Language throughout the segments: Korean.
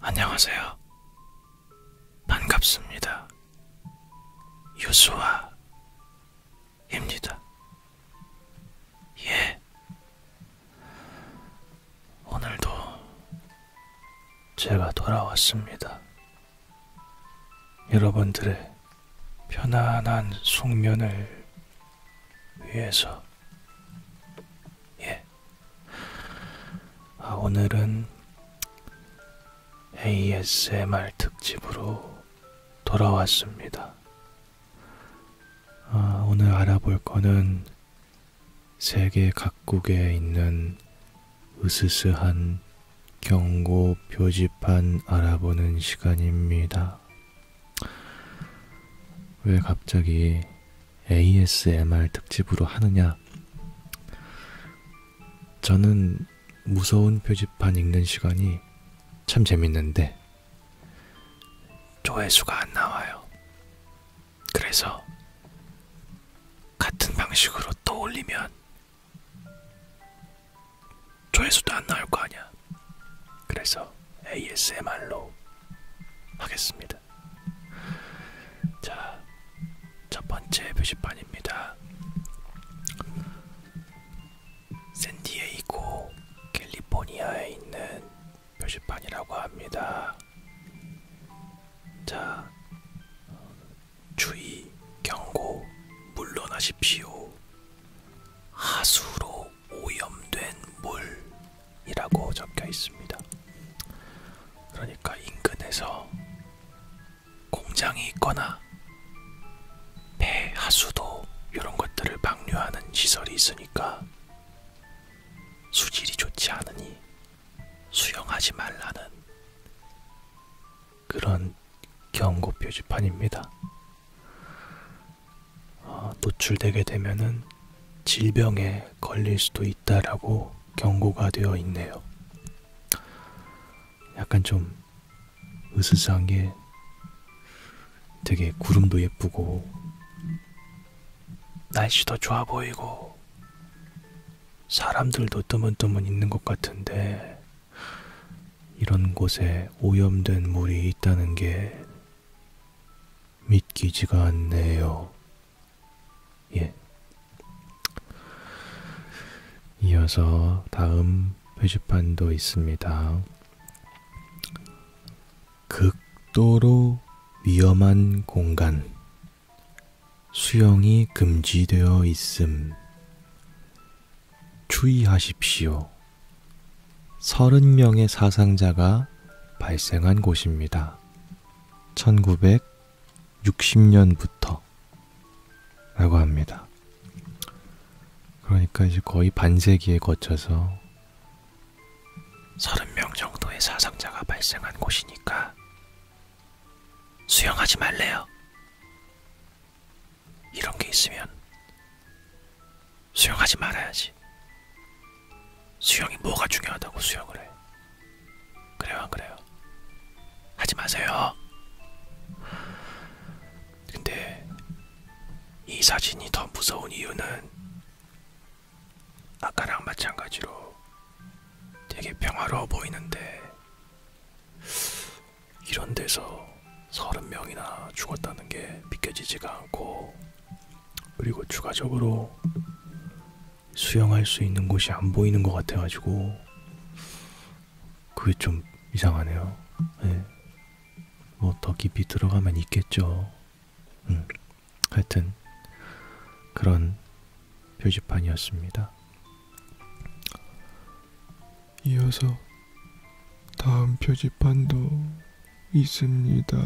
안녕하세요. 반갑습니다. 유수아입니다. 예. 오늘도 제가 돌아왔습니다. 여러분들의 편안한 숙면을 위해서. 예. 오늘은 ASMR 특집으로 돌아왔습니다. 오늘 알아볼 거는 세계 각국에 있는 으스스한 경고 표지판 알아보는 시간입니다. 왜 갑자기 ASMR 특집으로 하느냐? 저는 무서운 표지판 읽는 시간이 참 재밌는데 조회수가 안 나와요. 그래서 같은 방식으로 또 올리면 조회수도 안 나올 거 아니야. 그래서 ASMR로 하겠습니다. 자, 첫 번째 표지판입니다. 샌디에이고 캘리포니아에 있는 표지판이라고 합니다. 자, 주의, 경고, 물러나십시오. 하수로 오염된 물이라고 적혀 있습니다. 그러니까 인근에서 공장이 있거나 폐, 하수도 이런 것들을 방류하는 시설이 있으니까 수질이 좋지 않으니 수영하지 말라는 그런 경고 표지판입니다. 노출되게 되면은 질병에 걸릴 수도 있다라고 경고가 되어 있네요. 약간 좀 으스스한 게 되게 구름도 예쁘고 날씨도 좋아 보이고 사람들도 뜨문뜨문 있는 것 같은데 이런 곳에 오염된 물이 있다는 게 믿기지가 않네요. 예. 이어서 다음 표지판도 있습니다. 극도로 위험한 공간. 수영이 금지되어 있음. 주의하십시오. 30명의 사상자가 발생한 곳입니다. 1960년부터 라고 합니다. 그러니까 이제 거의 반세기에 거쳐서 30명 정도의 사상자가 발생한 곳이니까 수영하지 말래요. 이런 게 있으면 수영하지 말아야지. 수영이 뭐가 중요하다고 수영을 해? 그래요, 안 그래요? 하지 마세요. 근데 이 사진이 더 무서운 이유는 아까랑 마찬가지로 되게 평화로워 보이는데 이런 데서 30명이나 죽었다는 게 믿겨지지가 않고, 그리고 추가적으로 수영할 수 있는 곳이 안 보이는 것 같아가지고 그게 좀 이상하네요. 네. 뭐 더 깊이 들어가면 있겠죠. 하여튼 그런 표지판이었습니다. 이어서 다음 표지판도 있습니다.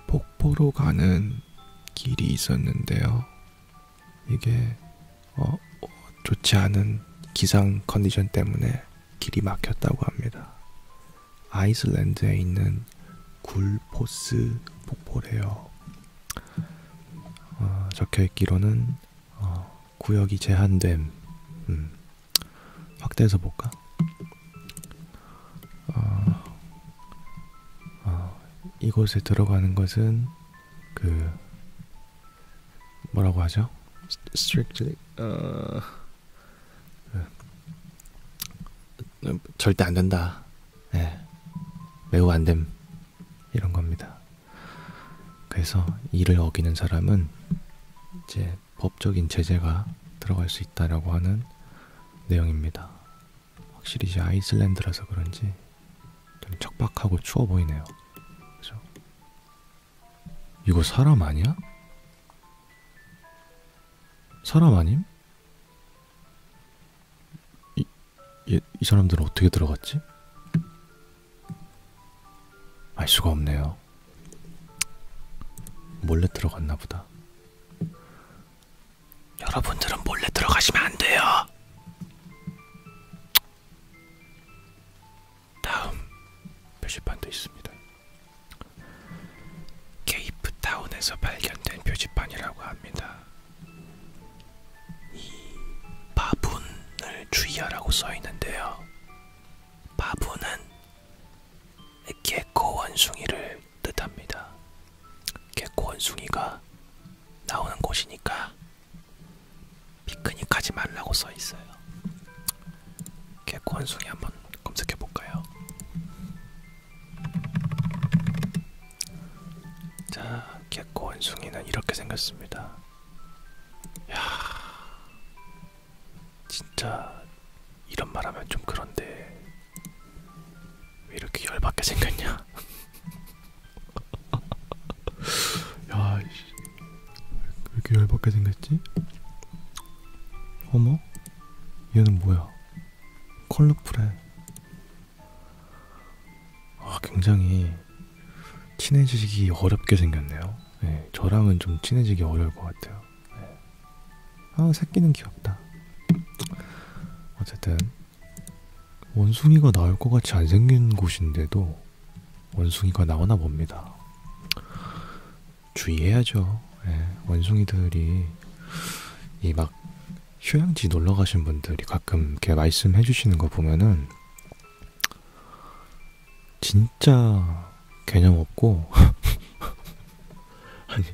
폭포로 가는 길이 있었는데요. 이게 좋지 않은 기상 컨디션 때문에 길이 막혔다고 합니다. 아이슬란드에 있는 굴포스 폭포래요. 적혀있기로는 구역이 제한됨. 확대해서 볼까? 이곳에 들어가는 것은 뭐라고 하죠? strictly 절대 안 된다. 예, 매우 안 됨. 이런 겁니다. 그래서 이를 어기는 사람은 이제 법적인 제재가 들어갈 수 있다라고 하는 내용입니다. 확실히 이제 아이슬란드라서 그런지 좀 척박하고 추워 보이네요. 그죠? 이거 사람 아니야? 사람 아님? 이 사람들은 어떻게 들어갔지? 알 수가 없네요. 몰래 들어갔나 보다. 여러분들은 몰래 들어가시면 안 돼요. 다음 표지판도 있습니다. 케이프타운에서 발견된 표지판이라고 합니다. 이 바분을 주의하라고 써 있는데요. 바분은 개코 원숭이를 뜻합니다. 개코 원숭이가 나오는 곳이니까 피크닉 하지 말라고 써 있어요. 개코 원숭이 한번 검색해 볼까요? 자, 개코 원숭이는 이렇게 생겼습니다. 야, 진짜 이런 말하면 좀 그런데 왜 이렇게 열받게 생겼냐? 야, 왜 이렇게 열받게 생겼지? 어머? 얘는 뭐야? 컬러풀해. 굉장히 친해지기 어렵게 생겼네요. 네, 저랑은 좀 친해지기 어려울 것 같아요. 네. 새끼는 귀엽다. 어쨌든 원숭이가 나올 것 같이 안 생긴 곳인데도 원숭이가 나오나 봅니다. 주의해야죠. 네, 원숭이들이 이 막 휴양지 놀러 가신 분들이 가끔 이렇게 말씀해 주시는 거 보면은 진짜 개념 없고 아니,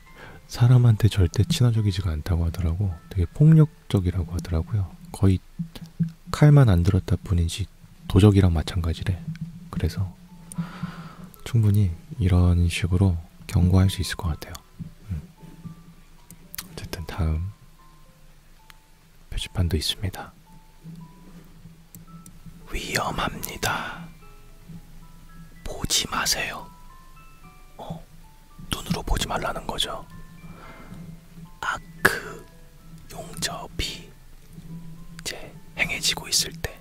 사람한테 절대 친화적이지가 않다고 하더라고. 되게 폭력적이라고 하더라고요. 거의 칼만 안 들었다 뿐이지 도적이랑 마찬가지래. 그래서 충분히 이런 식으로 경고할 수 있을 것 같아요. 어쨌든 다음 표지판도 있습니다. 위험합니다. 보지 마세요. 눈으로 보지 말라는 거죠. 아크 용접이 이제 행해지고 있을 때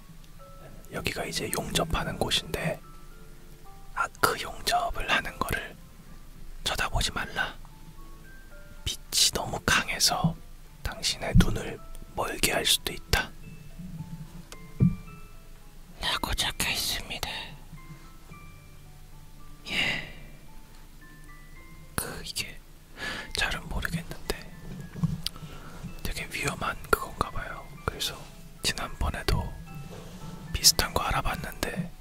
여기가 이제 용접하는 곳인데 아크 용접을 하는 거를 쳐다보지 말라. 빛이 너무 강해서 당신의 눈을 멀게 할 수도 있다. 라고 적혀 있습니다. 예. 이게 잘은 모르겠는데 되게 위험한 그건가 봐요. 그래서 지난번에도 비슷한 거 알아봤는데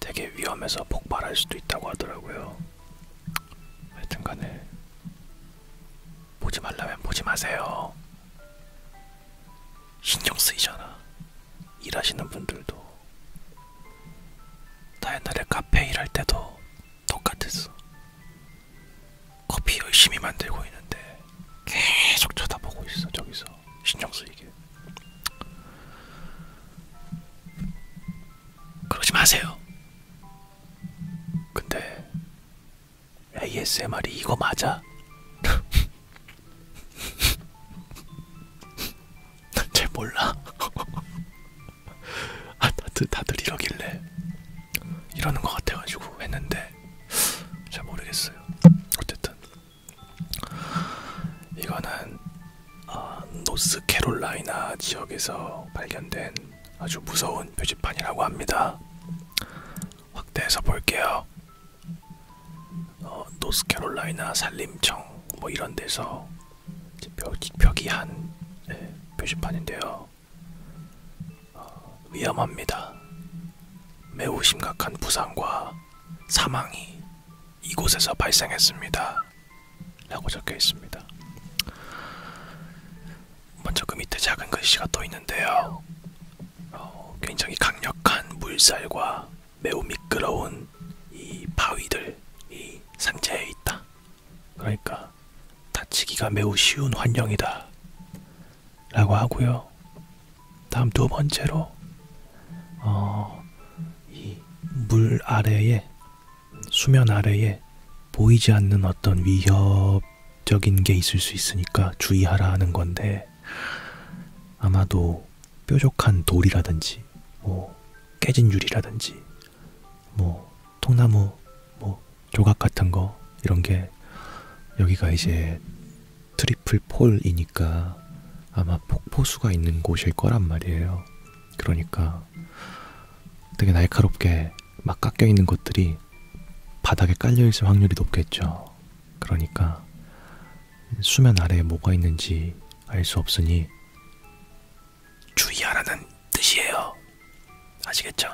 되게 위험해서 폭발할 수도 있다고 하더라고요. 하여튼간에 보지 말라면 보지 마세요. 신경 쓰이잖아. 일하시는 분들도. 나 옛날에 카페 일할 때도 똑같았어. 커피 열심히 만들고 있는데 계속 쳐다보고 있어. 저기서 신경 쓰이게. 그러지 마세요. 근데 ASMR이 이거 맞아? 잘 몰라. 다들 이러길래 이러는 것 같아가지고 했는데 잘 모르겠어요. 어쨌든 이거는 노스캐롤라이나 지역에서 발견된 아주 무서운 표지판이라고 합니다. 확대해서 볼게요. 노스캐롤라이나 산림청 뭐 이런 데서 표기한 표지판인데요. 위험합니다. 매우 심각한 부상과 사망이 이곳에서 발생했습니다. 라고 적혀 있습니다. 먼저 그 밑에 작은 글씨가 또 있는데요. 굉장히 강력한 물살과 매우 미끄러운 이 바위들이 산재에 있다. 그러니까 다치기가 매우 쉬운 환경이다 라고 하고요. 다음 두 번째로 이 물 아래에, 수면 아래에 보이지 않는 어떤 위협적인 게 있을 수 있으니까 주의하라 하는 건데, 아마도 뾰족한 돌이라든지 뭐 깨진 유리라든지 뭐 통나무 뭐 조각 같은 거, 이런 게, 여기가 이제 트리플 폴이니까 아마 폭포수가 있는 곳일 거란 말이에요. 그러니까 되게 날카롭게 막 깎여 있는 것들이 바닥에 깔려 있을 확률이 높겠죠. 그러니까 수면 아래에 뭐가 있는지 알 수 없으니 주의하라는 뜻이에요. 아시겠죠?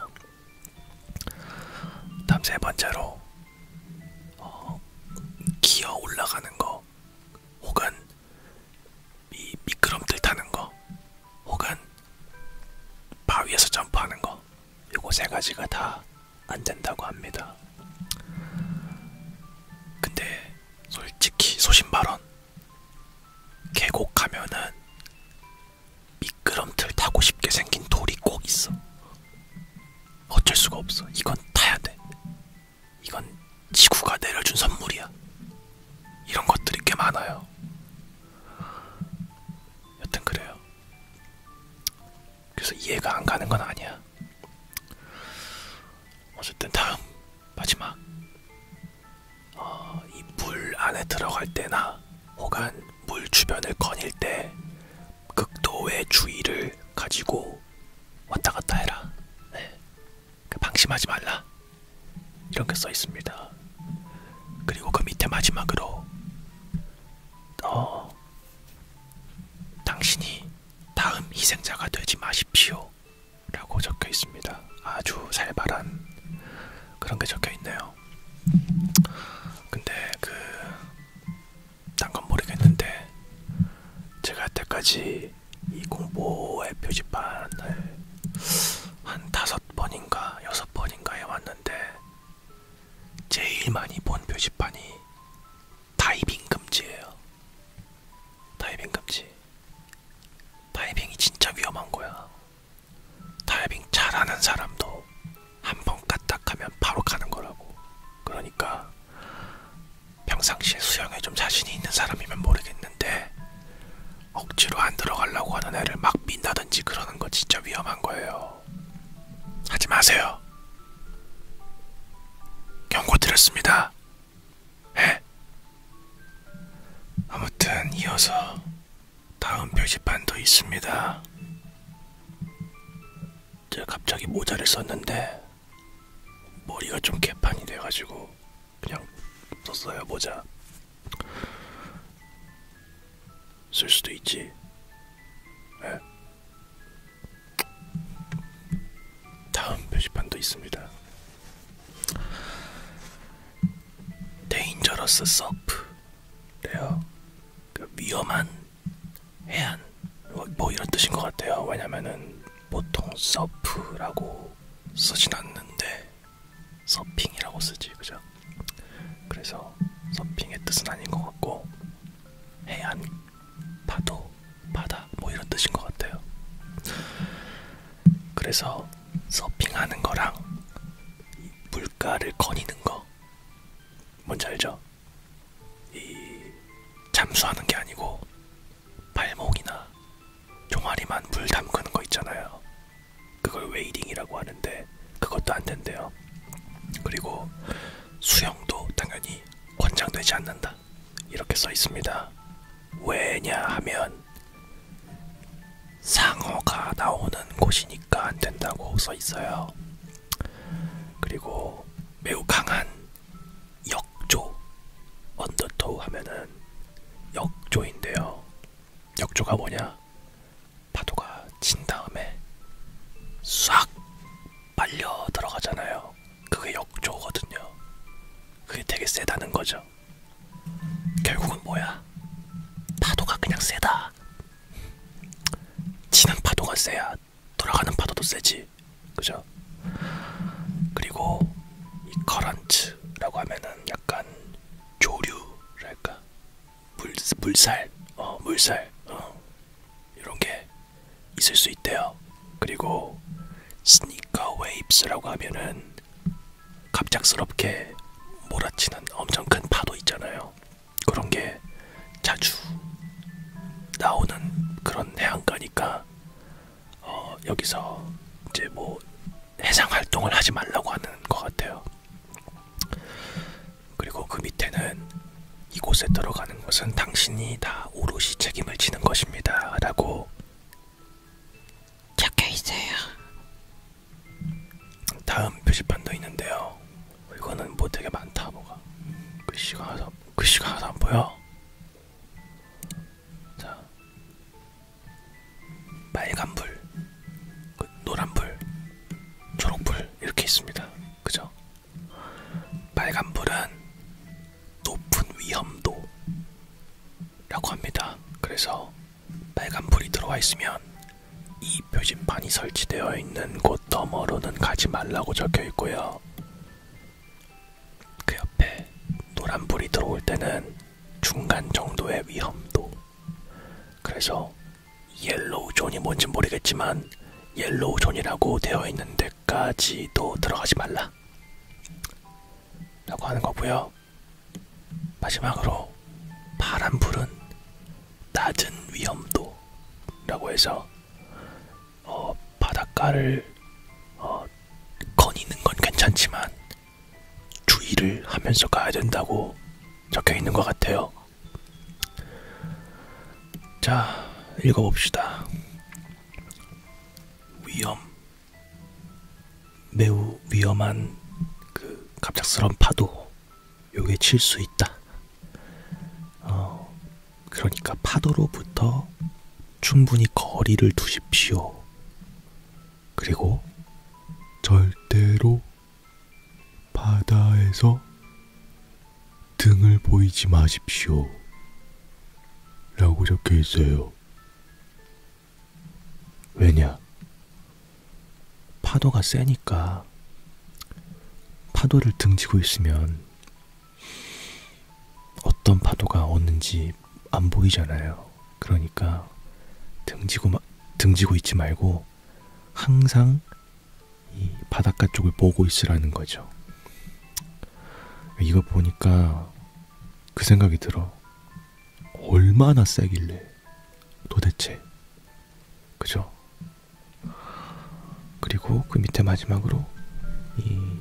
다음 세 번째로 기어 올라가는 거, 혹은 이 미끄럼틀 타는 거, 혹은 바위에서 점프하는 거, 요거 세 가지가 다 안 된다고 합니다. 근데 솔직히 소신발언, 계곡 가면은 미끄럼틀 타고 싶게 생긴 돌이 꼭 있어. 어쩔 수가 없어. 이건 타야 돼. 이건 지구가 내려준 선물이야. 이런 것들이 꽤 많아요. 여튼 그래요. 그래서 이해가 안 가는 건 아니야. 어쨌든 다음 마지막, 이 물 안에 들어갈 때나 혹은 물 주변을 거닐 때 극도의 주의를 가지고 왔다 갔다 해라. 네. 방심하지 말라. 이런 게 써 있습니다. 그리고 그 밑에 마지막으로 당신이 다음 희생자가 되지 마십시오 라고 적혀 있습니다. 아주 살벌한 그런 게 적혀 있네요. 근데 딴 건 모르겠는데, 제가 여태까지 이 공보의 표지판을 한 5번인가 6번인가 해왔는데, 제일 많이 본 표지판이 다이빙 금지예요. 다이빙 금지. 다이빙이 진짜 위험한 거야. 다이빙 잘하는 사람도 한 번 까딱하면 바로 가는 거라고. 그러니까 평상시에 수영에 좀 자신이 있는 사람이면 모르겠는데, 억지로 안 들어가려고 하는 애를 막 민다든지 그러는 거 진짜 위험한 거예요. 하지 마세요. 경고 드렸습니다. 예? 아무튼 이어서 다음 표지판도 있습니다. 제가 갑자기 모자를 썼는데 머리가 좀 개판이 돼가지고 그냥 썼어요. 모자 쓸 수도 있지. 네. 다음 표지판도 있습니다. 데인저러스 서프래요. 위험한 해안, 뭐 이런 뜻인 것 같아요. 왜냐면은 보통 서프라고 쓰진 않는데 서핑이라고 쓰지, 그죠? 그래서 서핑의 뜻은 아닌 것 같고, 해안, 파도, 바다 뭐 이런 뜻인 것 같아요. 그래서 서핑하는 거랑 이 물가를 거니는 거 뭔지 알죠? 이 잠수하는 게 아니고 발목이나 종아리만 물 담그는 거 있잖아요. 그걸 웨이딩이라고 하는데 그것도 안 된대요. 그리고 수영도 당연히 권장되지 않는다 이렇게 써 있습니다. 왜냐하면 상어가 나오는 곳이니까 안 된다고 써 있어요. 그리고 매우 강한 역조, 언더토우 하면은 역조인데요. 역조가 뭐냐? 파도가 친 다음에 싹 빨려 들어가잖아요. 그게 역조거든요. 그게 되게 세다는 거죠. 결국은 뭐야? 파도가 그냥 세다. 치는 파도가 세야 돌아가는 파도도 세지. 그죠? 그리고 이 커런트라고 하면은 약간 조류랄까, 물살, 이런 게 있을 수 있대요. 그리고 스니커 웨이브스라고 하면은 갑작스럽게 몰아치는 엄청 큰 파도 있잖아요. 그런 게 자주 나오는 그런 해안가니까 여기서 이제 뭐 해상 활동을 하지 말라고 하는 것 같아요. 그리고 그 밑에는 이곳에 들어가는 것은 당신이 다 오롯이 책임을 지는 것입니다 라고 적혀 있어요. 다음 표지판도 있는데요. 이거는 뭐 되게 많다. 뭐가 글씨가 하나도 안 보여. 자, 빨간불, 노란불, 초록불 이렇게 있습니다. 그죠? 빨간불은 높은 위험도라고 합니다. 그래서 빨간불이 들어와 있으면 이 표지판이 설치되어 있는 곳 너머로는 가지 말라고 적혀 있고요. 그 옆에 노란불이 들어올 때는 중간 정도의 위험도. 그래서 옐로우 존이 뭔지 모르겠지만 옐로우 존이라고 되어 있는 데까지도 들어가지 말라 라고 하는 거고요. 마지막으로 파란불은 낮은 위험도라고 해서 바닷가를 거니는 건 괜찮지만 주의를 하면서 가야 된다고 적혀 있는 것 같아요. 자, 읽어봅시다. 매우 위험한 그 갑작스러운 파도, 요게 칠 수 있다. 그러니까 파도로부터 충분히 거리를 두십시오. 그리고 절대로 바다에서 등을 보이지 마십시오 라고 적혀 있어요. 왜냐? 파도가 세니까 파도를 등지고 있으면 어떤 파도가 오는지 안 보이잖아요. 그러니까 등지고 있지 말고 항상 이 바닷가 쪽을 보고 있으라는 거죠. 이거 보니까 그 생각이 들어. 얼마나 세길래 도대체. 그죠? 그리고 그 밑에 마지막으로 이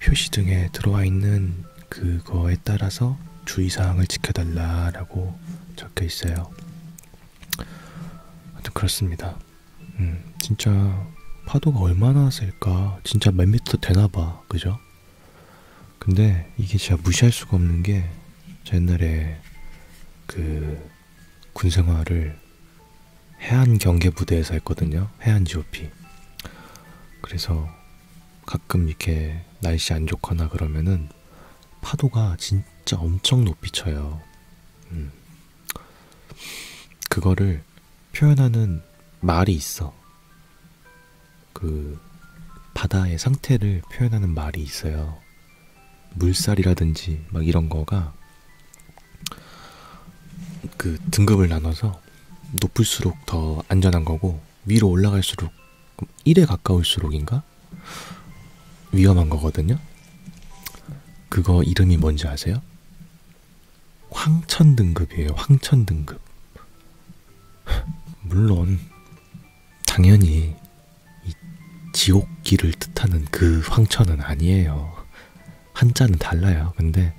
표시등에 들어와 있는 그거에 따라서 주의사항을 지켜달라라고 적혀 있어요. 하여튼 그렇습니다. 진짜 파도가 얼마나 셀까? 진짜 몇 미터 되나봐. 그죠? 근데 이게 제가 무시할 수가 없는 게, 저 옛날에 그 군생활을 해안 경계 부대에서 했거든요. 해안 GOP. 그래서 가끔 이렇게 날씨 안 좋거나 그러면은 파도가 진짜 엄청 높이 쳐요. 그거를 표현하는 말이 있어. 그 바다의 상태를 표현하는 말이 있어요. 물살이라든지 막 이런 거가 그 등급을 나눠서 높을수록 더 안전한 거고, 위로 올라갈수록 1에 가까울수록인가? 위험한 거거든요. 그거 이름이 뭔지 아세요? 황천 등급이에요. 황천 등급. 물론 당연히 이 지옥길을 뜻하는 그 황천은 아니에요. 한자는 달라요. 근데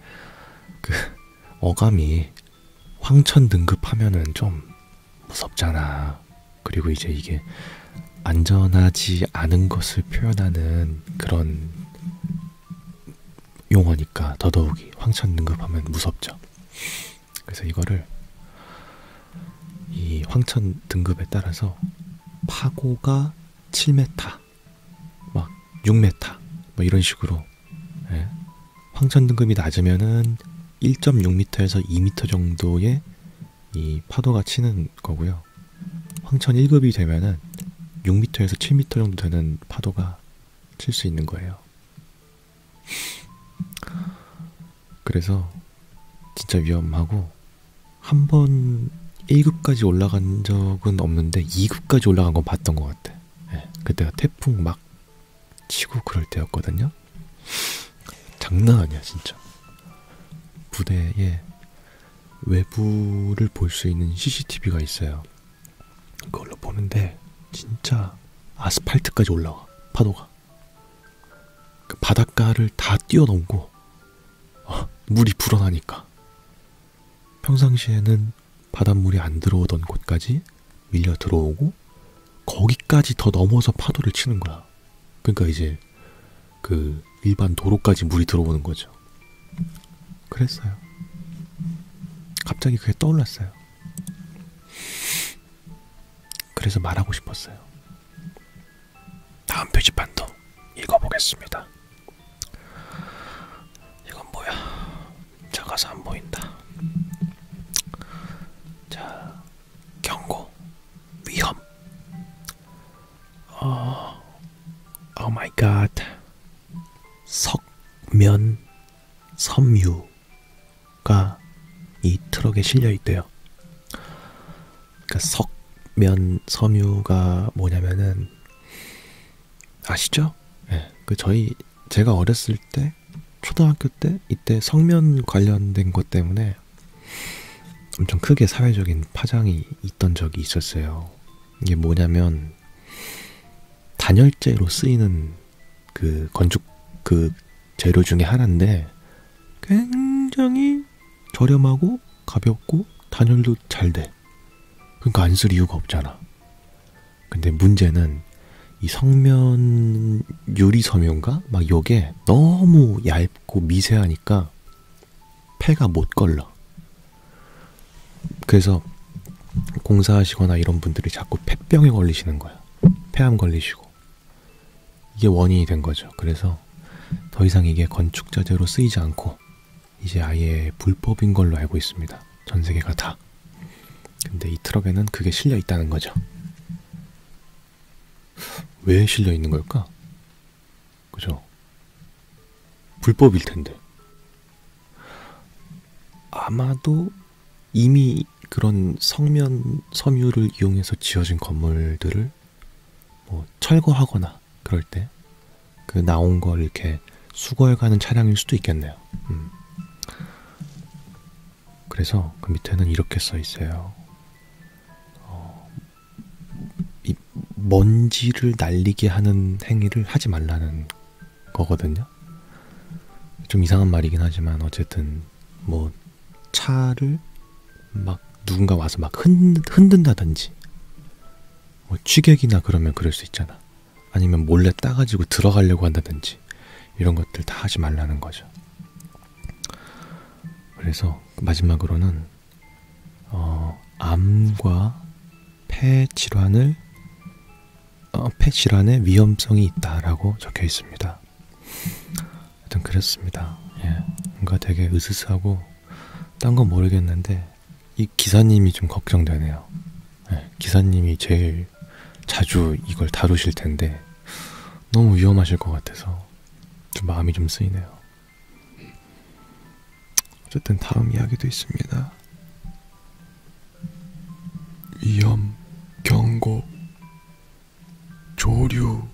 그 어감이 황천 등급 하면은 좀 무섭잖아. 그리고 이제 이게 안전하지 않은 것을 표현하는 그런 용어니까 더더욱이 황천 등급하면 무섭죠. 그래서 이거를 이 황천 등급에 따라서 파고가 7m, 막 6m, 뭐 이런 식으로, 예. 황천 등급이 낮으면은 1.6m에서 2m 정도의 이 파도가 치는 거고요. 황천 1급이 되면은 6m에서 7m 정도 되는 파도가 칠 수 있는 거예요. 그래서 진짜 위험하고, 한 번 1급까지 올라간 적은 없는데 2급까지 올라간 건 봤던 것 같아. 예, 그때가 태풍 막 치고 그럴 때였거든요. 장난 아니야 진짜. 부대에 외부를 볼 수 있는 CCTV가 있어요. 그걸로 보는데 진짜 아스팔트까지 올라와, 파도가. 그 바닷가를 다 뛰어넘고 물이 불어나니까 평상시에는 바닷물이 안 들어오던 곳까지 밀려 들어오고, 거기까지 더 넘어서 파도를 치는 거야. 그러니까 이제 그 일반 도로까지 물이 들어오는 거죠. 그랬어요. 갑자기 그게 떠올랐어요. 그래서 말하고 싶었어요. 다음 표지판도 읽어보겠습니다. 이건 뭐야? 작아서 안 보인다. 자, 경고, 위험. Oh my god. 석면 섬유가 이 트럭에 실려 있대요. 그러니까 석면 섬유가 뭐냐면은, 아시죠? 네, 제가 어렸을 때, 초등학교 때, 이때 석면 관련된 것 때문에 엄청 크게 사회적인 파장이 있던 적이 있었어요. 이게 뭐냐면, 단열재로 쓰이는 그 건축 그 재료 중에 하나인데, 굉장히 저렴하고 가볍고 단열도 잘 돼. 그러니까 안 쓸 이유가 없잖아. 근데 문제는 이 성면 유리 섬유인가? 막 요게 너무 얇고 미세하니까 폐가 못 걸러. 그래서 공사하시거나 이런 분들이 자꾸 폐병에 걸리시는 거야. 폐암 걸리시고. 이게 원인이 된 거죠. 그래서 더 이상 이게 건축 자재로 쓰이지 않고 이제 아예 불법인 걸로 알고 있습니다. 전 세계가 다. 근데 이 트럭에는 그게 실려 있다는 거죠. 왜 실려 있는 걸까? 그죠? 불법일 텐데. 아마도 이미 그런 성면 섬유를 이용해서 지어진 건물들을 뭐 철거하거나 그럴 때 그 나온 걸 이렇게 수거해 가는 차량일 수도 있겠네요. 그래서 그 밑에는 이렇게 써 있어요. 이 먼지를 날리게 하는 행위를 하지 말라는 거거든요. 좀 이상한 말이긴 하지만 어쨌든 뭐 차를 막 누군가 와서 막 흔든다든지, 뭐 취객이나 그러면 그럴 수 있잖아. 아니면 몰래 따가지고 들어가려고 한다든지, 이런 것들 다 하지 말라는 거죠. 그래서 마지막으로는 암과 폐 질환의 위험성이 있다라고 적혀 있습니다. 하여튼 그렇습니다. 예, 뭔가 되게 으스스하고 딴 건 모르겠는데 이 기사님이 좀 걱정되네요. 예, 기사님이 제일 자주 이걸 다루실 텐데 너무 위험하실 것 같아서 좀 마음이 좀 쓰이네요. 어쨌든 다음 이야기도 있습니다. 위험, 경고, 조류,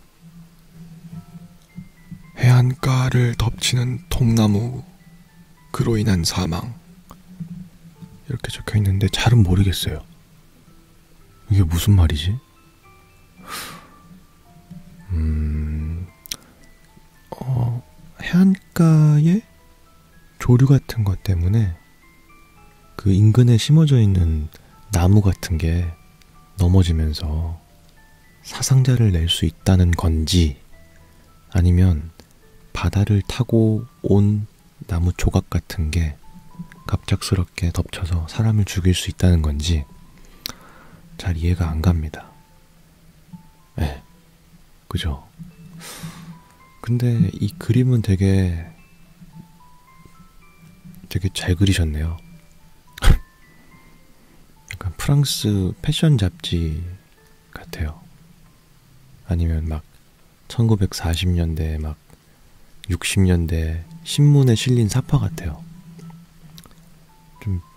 해안가를 덮치는 통나무, 그로 인한 사망, 이렇게 적혀 있는데 잘은 모르겠어요. 이게 무슨 말이지? 해안가에 조류 같은 것 때문에 그 인근에 심어져 있는 나무 같은 게 넘어지면서 사상자를 낼 수 있다는 건지, 아니면 바다를 타고 온 나무 조각 같은 게 갑작스럽게 덮쳐서 사람을 죽일 수 있다는 건지 잘 이해가 안 갑니다. 네, 그죠? 근데 이 그림은 되게 잘 그리셨네요. 약간 프랑스 패션 잡지 같아요. 아니면 막 1940년대 막 60년대 신문에 실린 사파 같아요.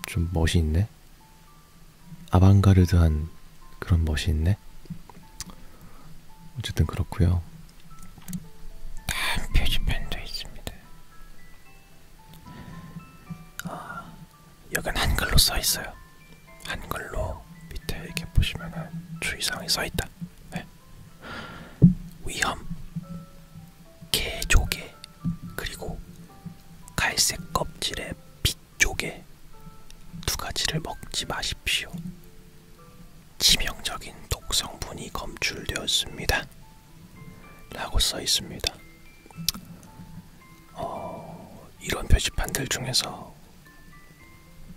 좀 멋이 있네. 아방가르드한 그런 멋이 있네. 어쨌든 그렇고요. 다음 표지판도 있습니다. 여긴 한글로 써 있어요. 한글로 밑에 이렇게 보시면은 주의사항이 써 있다. 네. 위험, 개조개, 그리고 갈색 껍질의 빛조개 두 가지를 먹지 마십시오. 치명적인 독성분이 검출되었습니다. 라고 써 있습니다. 이런 표지판들 중에서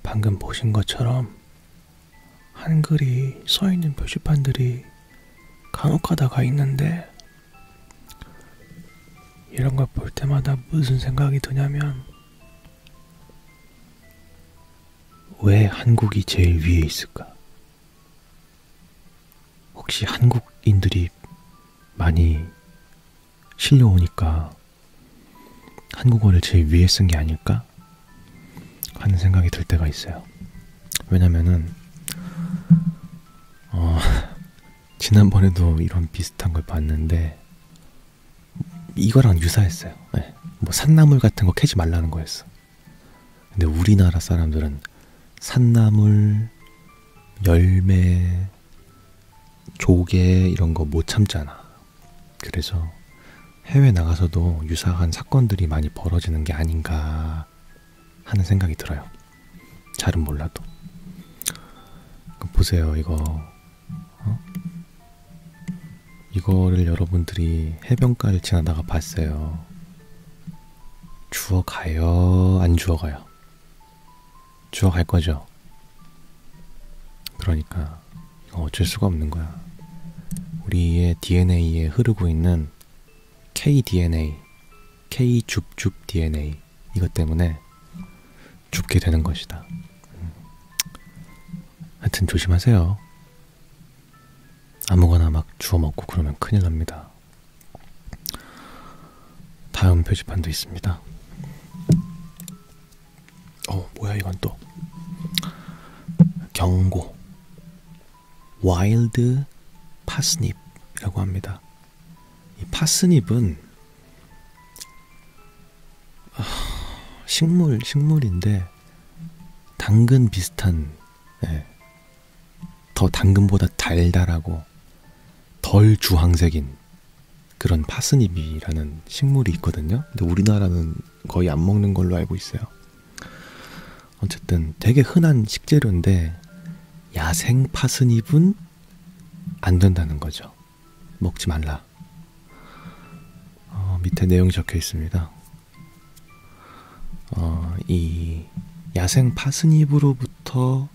방금 보신 것처럼 한글이 써 있는 표지판들이 간혹가다가 있는데, 이런 걸 볼 때마다 무슨 생각이 드냐면, 왜 한국이 제일 위에 있을까? 혹시 한국인들이 많이 실려오니까 한국어를 제일 위에 쓴 게 아닐까? 하는 생각이 들 때가 있어요. 왜냐면은 지난번에도 이런 비슷한 걸 봤는데 이거랑 유사했어요. 네. 뭐 산나물 같은 거 캐지 말라는 거였어. 근데 우리나라 사람들은 산나물, 열매, 조개 이런 거 못 참잖아. 그래서 해외 나가서도 유사한 사건들이 많이 벌어지는 게 아닌가 하는 생각이 들어요. 잘은 몰라도. 보세요, 이거. 이거를 여러분들이 해변가를 지나다가 봤어요. 주워가요? 안 주워가요? 주워갈 거죠? 그러니까 이거 어쩔 수가 없는 거야. 우리의 DNA에 흐르고 있는 KDNA, K줍줍 DNA, 이것 때문에 줍게 되는 것이다. 하여튼 조심하세요. 아무거나 막 주워 먹고 그러면 큰일 납니다. 다음 표지판도 있습니다. 뭐야 이건 또. 경고. 와일드 파스닙이라고 합니다. 이 파스닙은 식물인데 당근 비슷한, 더 당근보다 달달하고 덜 주황색인 그런 파스닙이라는 식물이 있거든요. 근데 우리나라는 거의 안 먹는 걸로 알고 있어요. 어쨌든 되게 흔한 식재료인데 야생 파스닙은 안 된다는 거죠. 먹지 말라. 밑에 내용이 적혀 있습니다. 이 야생 파스닙으로부터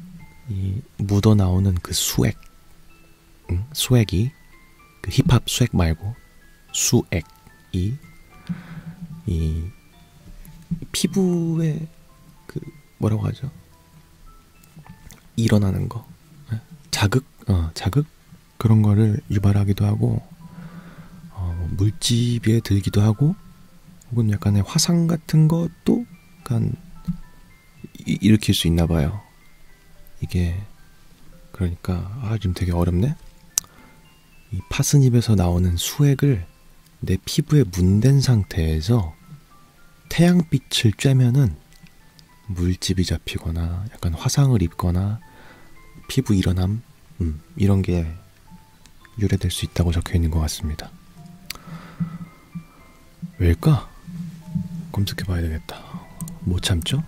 이 묻어 나오는 그 수액, 수액이, 그 힙합 수액 말고 수액이 이 피부에 그 뭐라고 하죠? 일어나는 거, 자극 그런 거를 유발하기도 하고, 물집에 들기도 하고, 혹은 약간의 화상 같은 것도 약간 일으킬 수 있나 봐요. 이게 그러니까 지금 되게 어렵네. 이 파스닙에서 나오는 수액을 내 피부에 문댄 상태에서 태양빛을 쬐면은 물집이 잡히거나 약간 화상을 입거나 피부 일어남, 이런 게 유래될 수 있다고 적혀 있는 것 같습니다. 왜일까? 검색해 봐야 되겠다. 못 참죠?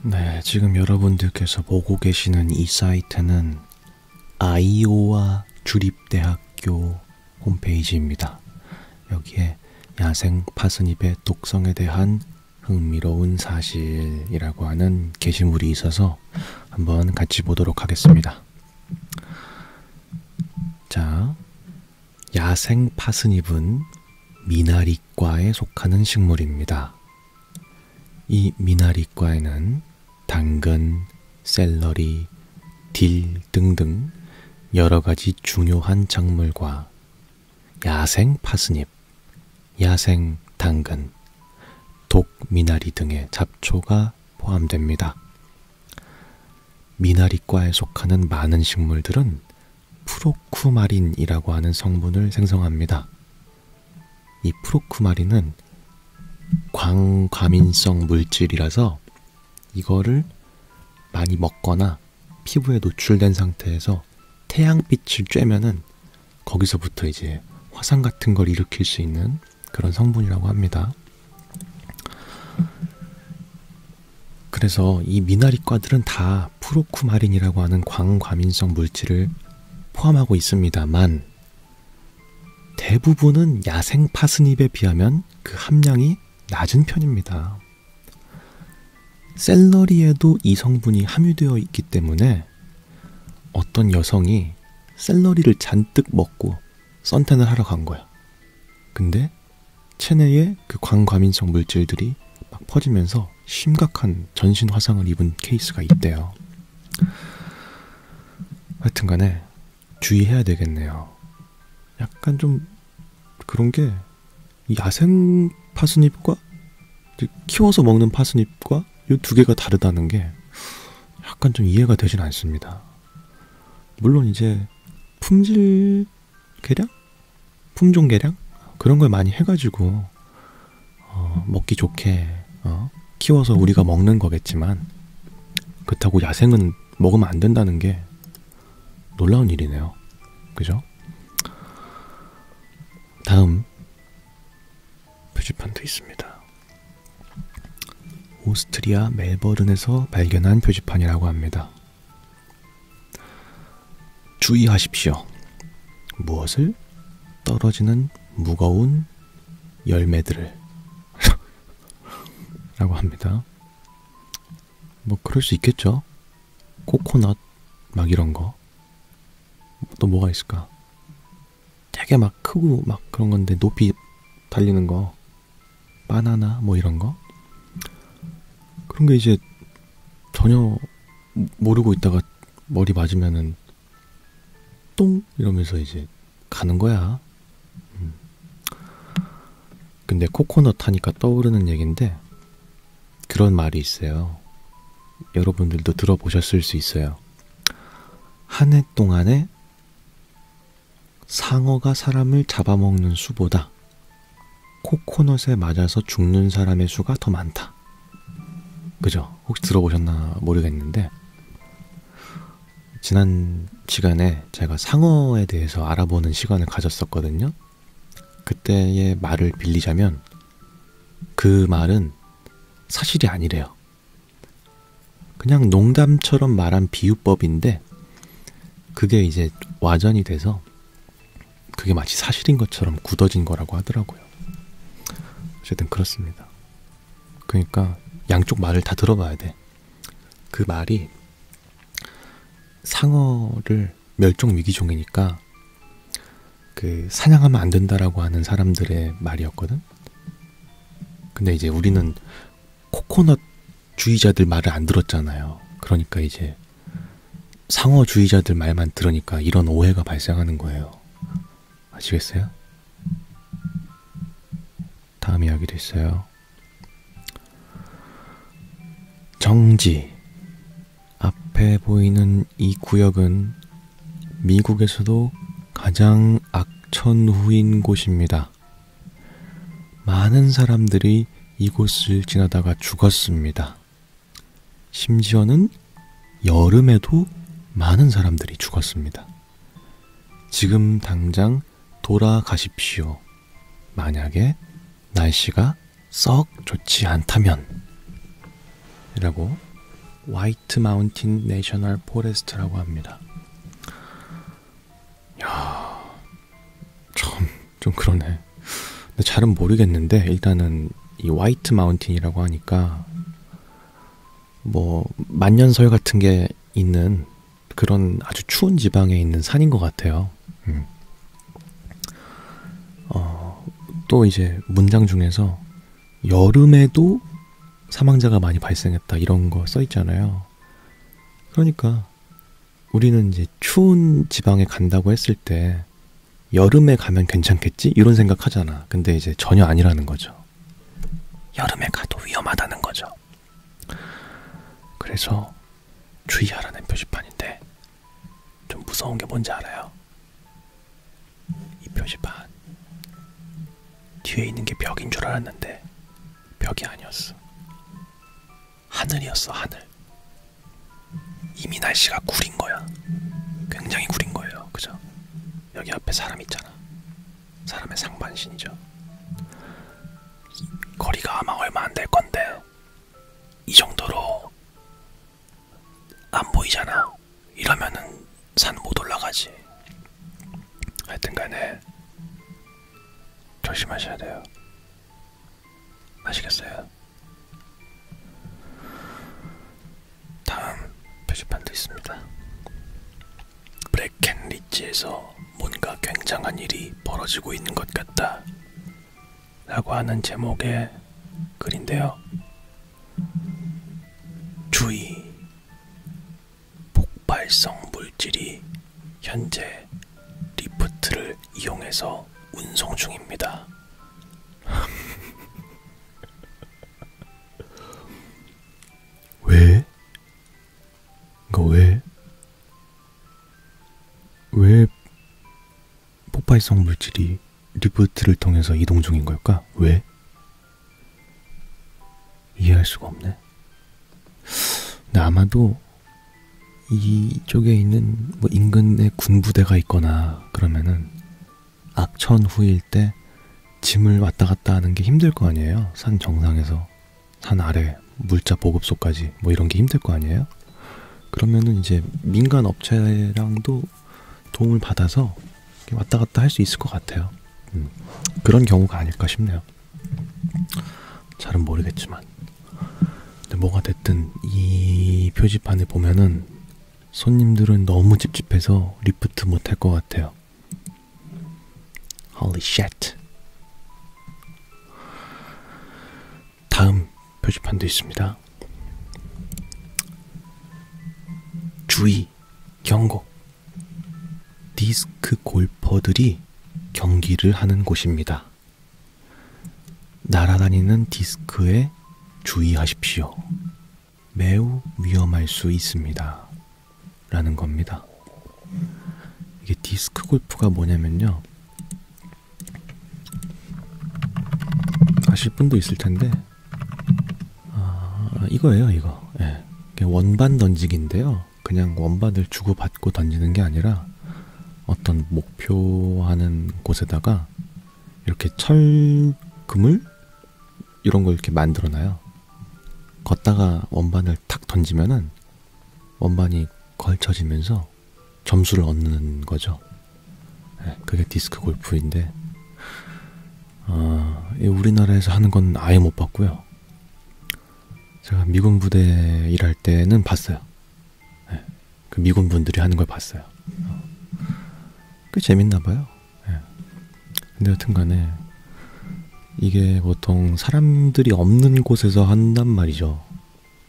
네, 지금 여러분들께서 보고 계시는 이 사이트는 아이오와 주립대학교 홈페이지입니다. 여기에 야생 파스닙의 독성에 대한 흥미로운 사실이라고 하는 게시물이 있어서 한번 같이 보도록 하겠습니다. 자, 야생 파스닙은 미나리과에 속하는 식물입니다. 이 미나리과에는 당근, 샐러리, 딜 등등 여러 가지 중요한 작물과 야생 파스닙, 야생 당근, 독 미나리 등의 잡초가 포함됩니다. 미나리과에 속하는 많은 식물들은 프로쿠마린이라고 하는 성분을 생성합니다. 이 프로쿠마린은 광과민성 물질이라서 이거를 많이 먹거나 피부에 노출된 상태에서 태양빛을 쬐면은 거기서부터 이제 화상 같은 걸 일으킬 수 있는 그런 성분이라고 합니다. 그래서 이 미나리과들은 다 프로쿠마린이라고 하는 광과민성 물질을 포함하고 있습니다만 대부분은 야생 파스닙에 비하면 그 함량이 낮은 편입니다. 샐러리에도 이 성분이 함유되어 있기 때문에 어떤 여성이 샐러리를 잔뜩 먹고 선탠을 하러 간 거야. 근데 체내에 그 광과민성 물질들이 막 퍼지면서 심각한 전신 화상을 입은 케이스가 있대요. 하여튼간에 주의해야 되겠네요. 약간 좀 그런 게 야생 파스닙과 키워서 먹는 파스닙과 이 두 개가 다르다는 게 약간 좀 이해가 되진 않습니다. 물론 이제 품질 개량? 품종 개량? 그런 걸 많이 해가지고 먹기 좋게 키워서 우리가 먹는 거겠지만 그렇다고 야생은 먹으면 안 된다는 게 놀라운 일이네요. 그죠? 다음 표지판도 있습니다. 오스트리아 멜버른에서 발견한 표지판이라고 합니다. 주의하십시오. 무엇을? 떨어지는 무거운 열매들을 라고 합니다. 뭐 그럴 수 있겠죠. 코코넛 막 이런 거. 또 뭐가 있을까? 되게 막 크고 막 그런 건데 높이 달리는 거. 바나나 뭐 이런 거. 그런 게 이제 전혀 모르고 있다가 머리 맞으면은 똥 이러면서 이제 가는 거야. 근데 코코넛 하니까 떠오르는 얘긴데 그런 말이 있어요. 여러분들도 들어보셨을 수 있어요. 한 해 동안에 상어가 사람을 잡아먹는 수보다 코코넛에 맞아서 죽는 사람의 수가 더 많다. 그죠? 혹시 들어보셨나 모르겠는데 지난 시간에 제가 상어에 대해서 알아보는 시간을 가졌었거든요. 그때의 말을 빌리자면 그 말은 사실이 아니래요. 그냥 농담처럼 말한 비유법인데 그게 이제 와전이 돼서 그게 마치 사실인 것처럼 굳어진 거라고 하더라고요. 어쨌든 그렇습니다. 그러니까 양쪽 말을 다 들어봐야 돼. 그 말이 상어를 멸종 위기종이니까 그 사냥하면 안 된다라고 하는 사람들의 말이었거든. 근데 이제 우리는 코코넛 주의자들 말을 안 들었잖아요. 그러니까 이제 상어 주의자들 말만 들으니까 이런 오해가 발생하는 거예요. 아시겠어요? 다음 이야기도 있어요. 정지. 앞에 보이는 이 구역은 미국에서도 가장 악천후인 곳입니다. 많은 사람들이 이곳을 지나다가 죽었습니다. 심지어는 여름에도 많은 사람들이 죽었습니다. 지금 당장 돌아가십시오. 만약에 날씨가 썩 좋지 않다면 이라고 화이트 마운틴 내셔널 포레스트라고 합니다. 야, 좀 그러네. 근데 잘은 모르겠는데 일단은 이 화이트 마운틴이라고 하니까 뭐 만년설 같은 게 있는 그런 아주 추운 지방에 있는 산인 것 같아요. 또 이제 문장 중에서 여름에도 사망자가 많이 발생했다 이런 거 써 있잖아요. 그러니까 우리는 이제 추운 지방에 간다고 했을 때 여름에 가면 괜찮겠지? 이런 생각하잖아. 근데 이제 전혀 아니라는 거죠. 여름에 가도 위험하다는 거죠. 그래서 주의하라는 표지판인데 좀 무서운 게 뭔지 알아요? 이 표지판 뒤에 있는 게 벽인 줄 알았는데 벽이 아니었어. 하늘이었어, 하늘. 이미 날씨가 구린 거야. 굉장히 구린 거예요. 그죠? 여기 앞에 사람 있잖아. 사람의 상반신이죠. 거리가 아마 얼마 안 될 건데 이 정도로 안 보이잖아. 이러면은 산 못 올라가지. 하여튼간에 조심하셔야 돼요. 아시겠어요? 다음 표지판도 있습니다. 브레켄리지에서 뭔가 굉장한 일이 벌어지고 있는 것 같다 라고 하는 제목의 글인데요. 주의! 폭발성 물질이 현재 리프트를 이용해서 운송 중입니다. 왜? 이거 왜 폭발성 물질이 리프트를 통해서 이동 중인 걸까? 왜? 이해할 수가 없네. 근데 아마도 이쪽에 있는 뭐 인근에 군부대가 있거나 그러면은 악천 후일 때 짐을 왔다 갔다 하는 게 힘들 거 아니에요. 산 정상에서 산 아래 물자 보급소까지 뭐 이런 게 힘들 거 아니에요. 그러면은 이제 민간 업체랑도 도움을 받아서 왔다 갔다 할 수 있을 것 같아요. 그런 경우가 아닐까 싶네요. 잘은 모르겠지만. 근데 뭐가 됐든 이 표지판에 보면은 손님들은 너무 찝찝해서 리프트 못 할 것 같아요. Holy shit. 다음 표지판도 있습니다. 주의, 경고. 디스크 골퍼들이 경기를 하는 곳입니다. 날아다니는 디스크에 주의하십시오. 매우 위험할 수 있습니다. 라는 겁니다. 이게 디스크 골프가 뭐냐면요. 아실 분도 있을 텐데, 이거예요, 이거. 예. 원반 던지기인데요. 그냥 원반을 주고받고 던지는 게 아니라 어떤 목표하는 곳에다가 이렇게 철 그물 이런 걸 이렇게 만들어놔요. 걷다가 원반을 탁 던지면은 원반이 걸쳐지면서 점수를 얻는 거죠. 네, 그게 디스크 골프인데 우리나라에서 하는 건 아예 못 봤고요. 제가 미군 부대 일할 때는 봤어요. 네, 그 미군 분들이 하는 걸 봤어요. 꽤 재밌나 봐요. 네. 근데 여튼간에 이게 보통 사람들이 없는 곳에서 한단 말이죠.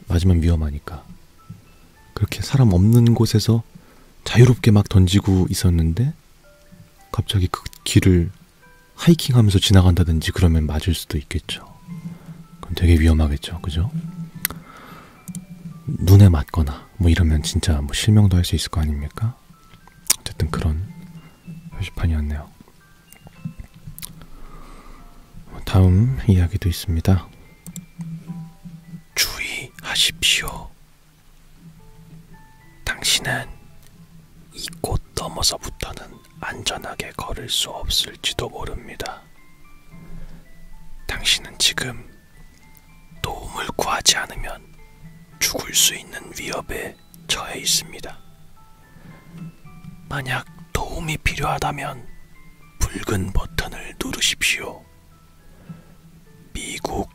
맞으면 위험하니까. 그렇게 사람 없는 곳에서 자유롭게 막 던지고 있었는데 갑자기 그 길을 하이킹하면서 지나간다든지 그러면 맞을 수도 있겠죠. 그럼 되게 위험하겠죠. 그죠? 눈에 맞거나 뭐 이러면 진짜 뭐 실명도 할 수 있을 거 아닙니까? 어쨌든 그런 표지판이었네요. 다음 이야기도 있습니다. 주의하십시오. 당신은 이 꽃 넘어서부터는 안전하게 걸을 수 없을지도 모릅니다. 당신은 지금 도움을 구하지 않으면 죽을 수 있는 위협에 처해 있습니다. 만약 도움이 필요하다면 붉은 버튼을 누르십시오. 미국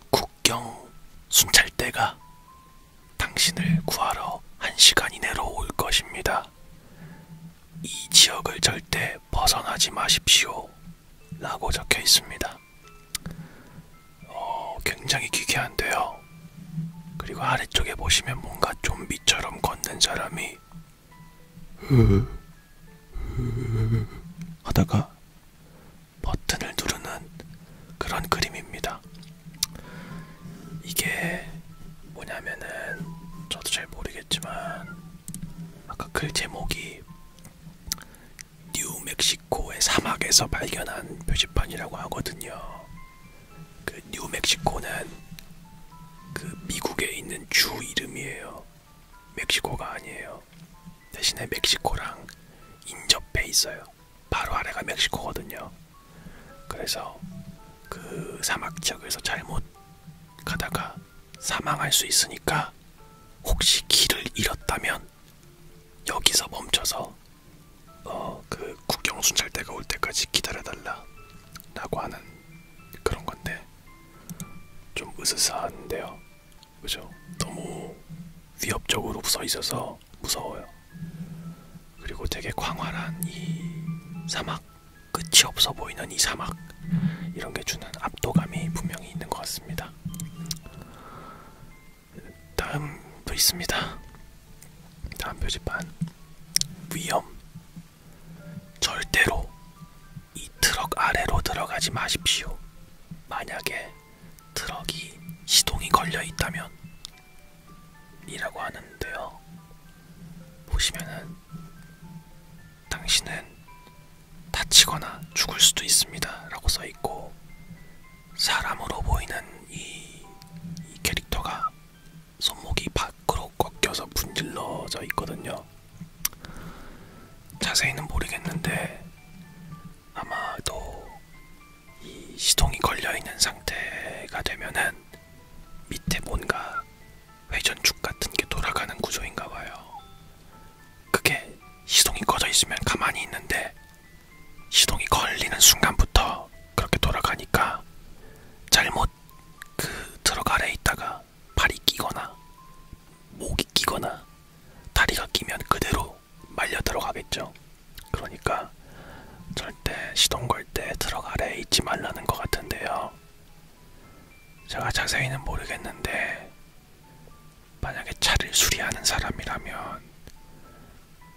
국경 순찰대가 당신을 구하러 1시간 이내로 올 것입니다. 이 지역을 절대 벗어나지 마십시오. 라고 적혀 있습니다. 굉장히 기괴한데요. 그리고 아래쪽에 보시면 뭔가 좀비처럼 걷는 사람이 하다가 버튼을 누르는 그런 그림입니다. 이게 뭐냐면은 저도 잘 모르겠지만 아까 글 제목이 뉴멕시코의 사막에서 발견한 표지판이라고 하거든요. 그 뉴멕시코는 그 미국에 있는 주 이름이에요. 멕시코가 아니에요. 대신에 멕시코랑 인접해 있어요. 바로 아래가 멕시코거든요. 그래서 그 사막 지역에서 잘못 가다가 사망할 수 있으니까 혹시 길을 잃었다면 여기서 멈춰서 그 국경 순찰대가 올 때까지 기다려달라 라고 하는 그런 건데 좀 으스스한데요. 그죠? 너무 위협적으로 서 있어서 무서워요. 그리고 되게 광활한 이 사막, 끝이 없어 보이는 이 사막, 이런 게 주는 압도감이 분명히 있는 것 같습니다. 다음도 있습니다. 다음 표지판. 위험. 절대로 이 트럭 아래로 들어가지 마십시오. 만약에 트럭이 시동이 걸려 있다면 이라고 하는데요. 보시면은 당신은 다치거나 죽을 수도 있습니다 라고 써있고, 사람으로 보이는 이 캐릭터가 손목이 밖으로 꺾여서 분질러져 있거든요. 자세히는 모르겠는데 아마도 이 시동이 걸려있는 상태가 되면은 밑에 뭔가 회전축 같은 게 돌아가는 구조인가 봐요. 그게 시동이 꺼져 있으면 가만히 있는데 시동이 걸리는 순간부터 그렇게 돌아가니까 잘못 그 트럭 아래에 있다가 발이 끼거나 목이 끼거나 다리가 끼면 그대로 말려 들어가겠죠. 그러니까 절대 시동 걸 때 트럭 아래에 있지 말라는 것 같은데요. 제가 자세히는 모르겠는데 만약에 차를 수리하는 사람이라면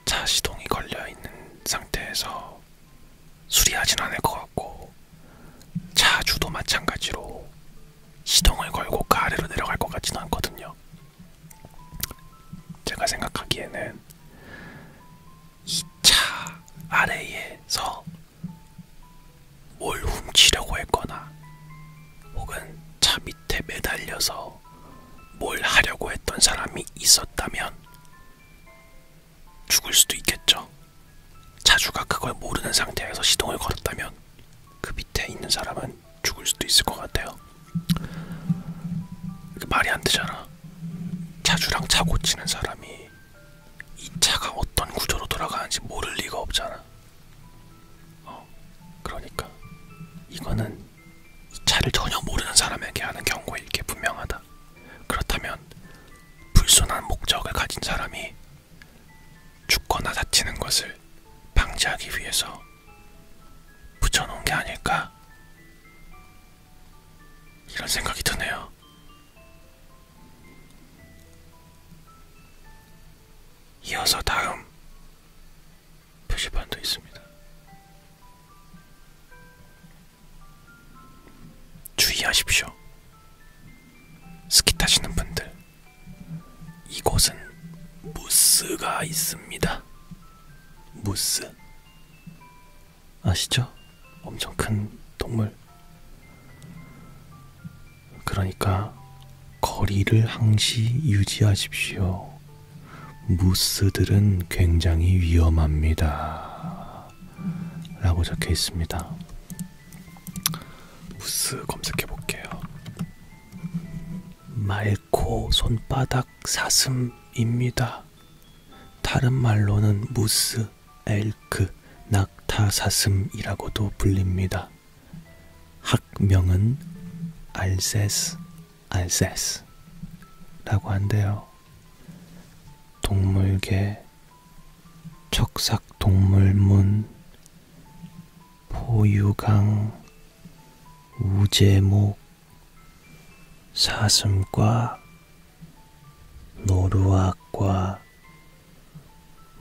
차 시동이 걸려있는 상태에서 수리하진 않을 것 같고, 차주도 마찬가지로 시동을 걸고 그 아래로 내려갈 것 같지는 않거든요. 제가 생각하기에는 이 차 아래에서 뭘 훔치려고 했거나 혹은 차 밑에 매달려서 뭘 하려고 했던 사람이 있었다면 죽을 수도 있겠죠. 차주가 그걸 모르는 상태에서 시동을 걸었다면 그 밑에 있는 사람은 죽을 수도 있을 것 같아요. 말이 안 되잖아. 차주랑 차 고치는 사람이 이 차가 어떤 구조로 돌아가는지 모를 리가 없잖아. 그러니까 이거는 이 차를 전혀 모르는 사람에게 하는 경고일 게 분명하다. 그렇다면 불순한 목적을 가진 사람이 죽거나 다치는 것을 방지하기 위해서 붙여놓은 게 아닐까, 이런 생각이 드네요. 이어서 다음 표지판도 있습니다. 주의하십시오. 스키 타시는 분들, 이곳은 무스가 있습니다. 무스 아시죠? 엄청 큰 동물. 그러니까 거리를 항시 유지하십시오. 무스들은 굉장히 위험합니다 라고 적혀 있습니다. 무스 검색해 볼게요. 말코 손바닥 사슴입니다. 다른 말로는 무스, 엘크, 낙타 사슴이라고도 불립니다. 학명은 알세스 라고 한대요. 동물계, 척삭동물문, 포유강, 우제목, 사슴과, 노루학과,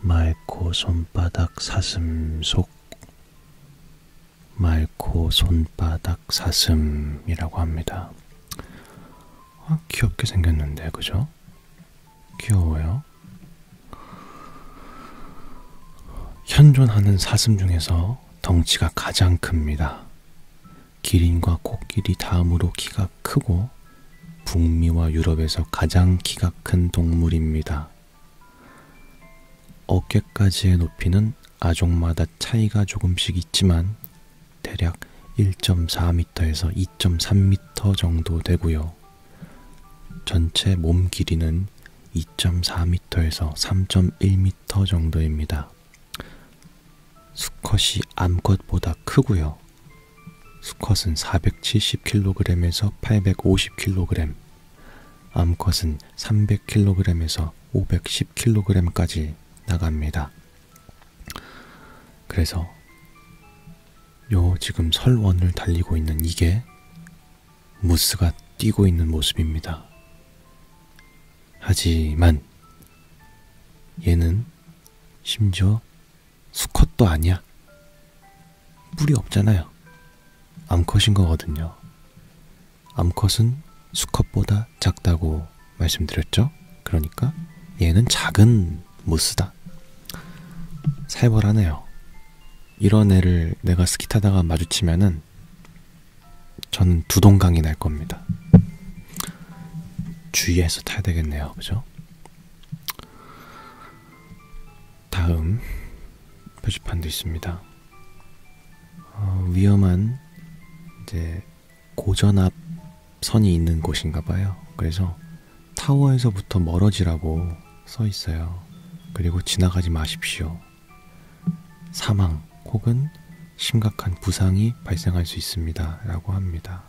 맑고 손바닥 사슴 속, 맑고 손바닥 사슴이라고 합니다. 귀엽게 생겼는데, 그죠? 귀여워요. 현존하는 사슴 중에서 덩치가 가장 큽니다. 기린과 코끼리 다음으로 키가 크고 북미와 유럽에서 가장 키가 큰 동물입니다. 어깨까지의 높이는 아종마다 차이가 조금씩 있지만 대략 1.4m에서 2.3m 정도 되고요. 전체 몸 길이는 2.4m에서 3.1m 정도입니다. 수컷이 암컷보다 크고요. 수컷은 470kg에서 850kg, 암컷은 300kg에서 510kg까지 나갑니다. 그래서 요 지금 설원을 달리고 있는 이게 무스가 뛰고 있는 모습입니다. 하지만 얘는 심지어 수컷도 아니야. 뿔이 없잖아요. 암컷인 거거든요. 암컷은 수컷보다 작다고 말씀드렸죠? 그러니까 얘는 작은 무스다. 살벌하네요. 이런 애를 내가 스키 타다가 마주치면은 저는 두동강이 날 겁니다. 주의해서 타야 되겠네요. 그죠? 다음 표지판도 있습니다. 위험한 이제 고전압 선이 있는 곳인가 봐요. 그래서 타워에서부터 멀어지라고 써 있어요. 그리고 지나가지 마십시오. 사망 혹은 심각한 부상이 발생할 수 있습니다. 라고 합니다.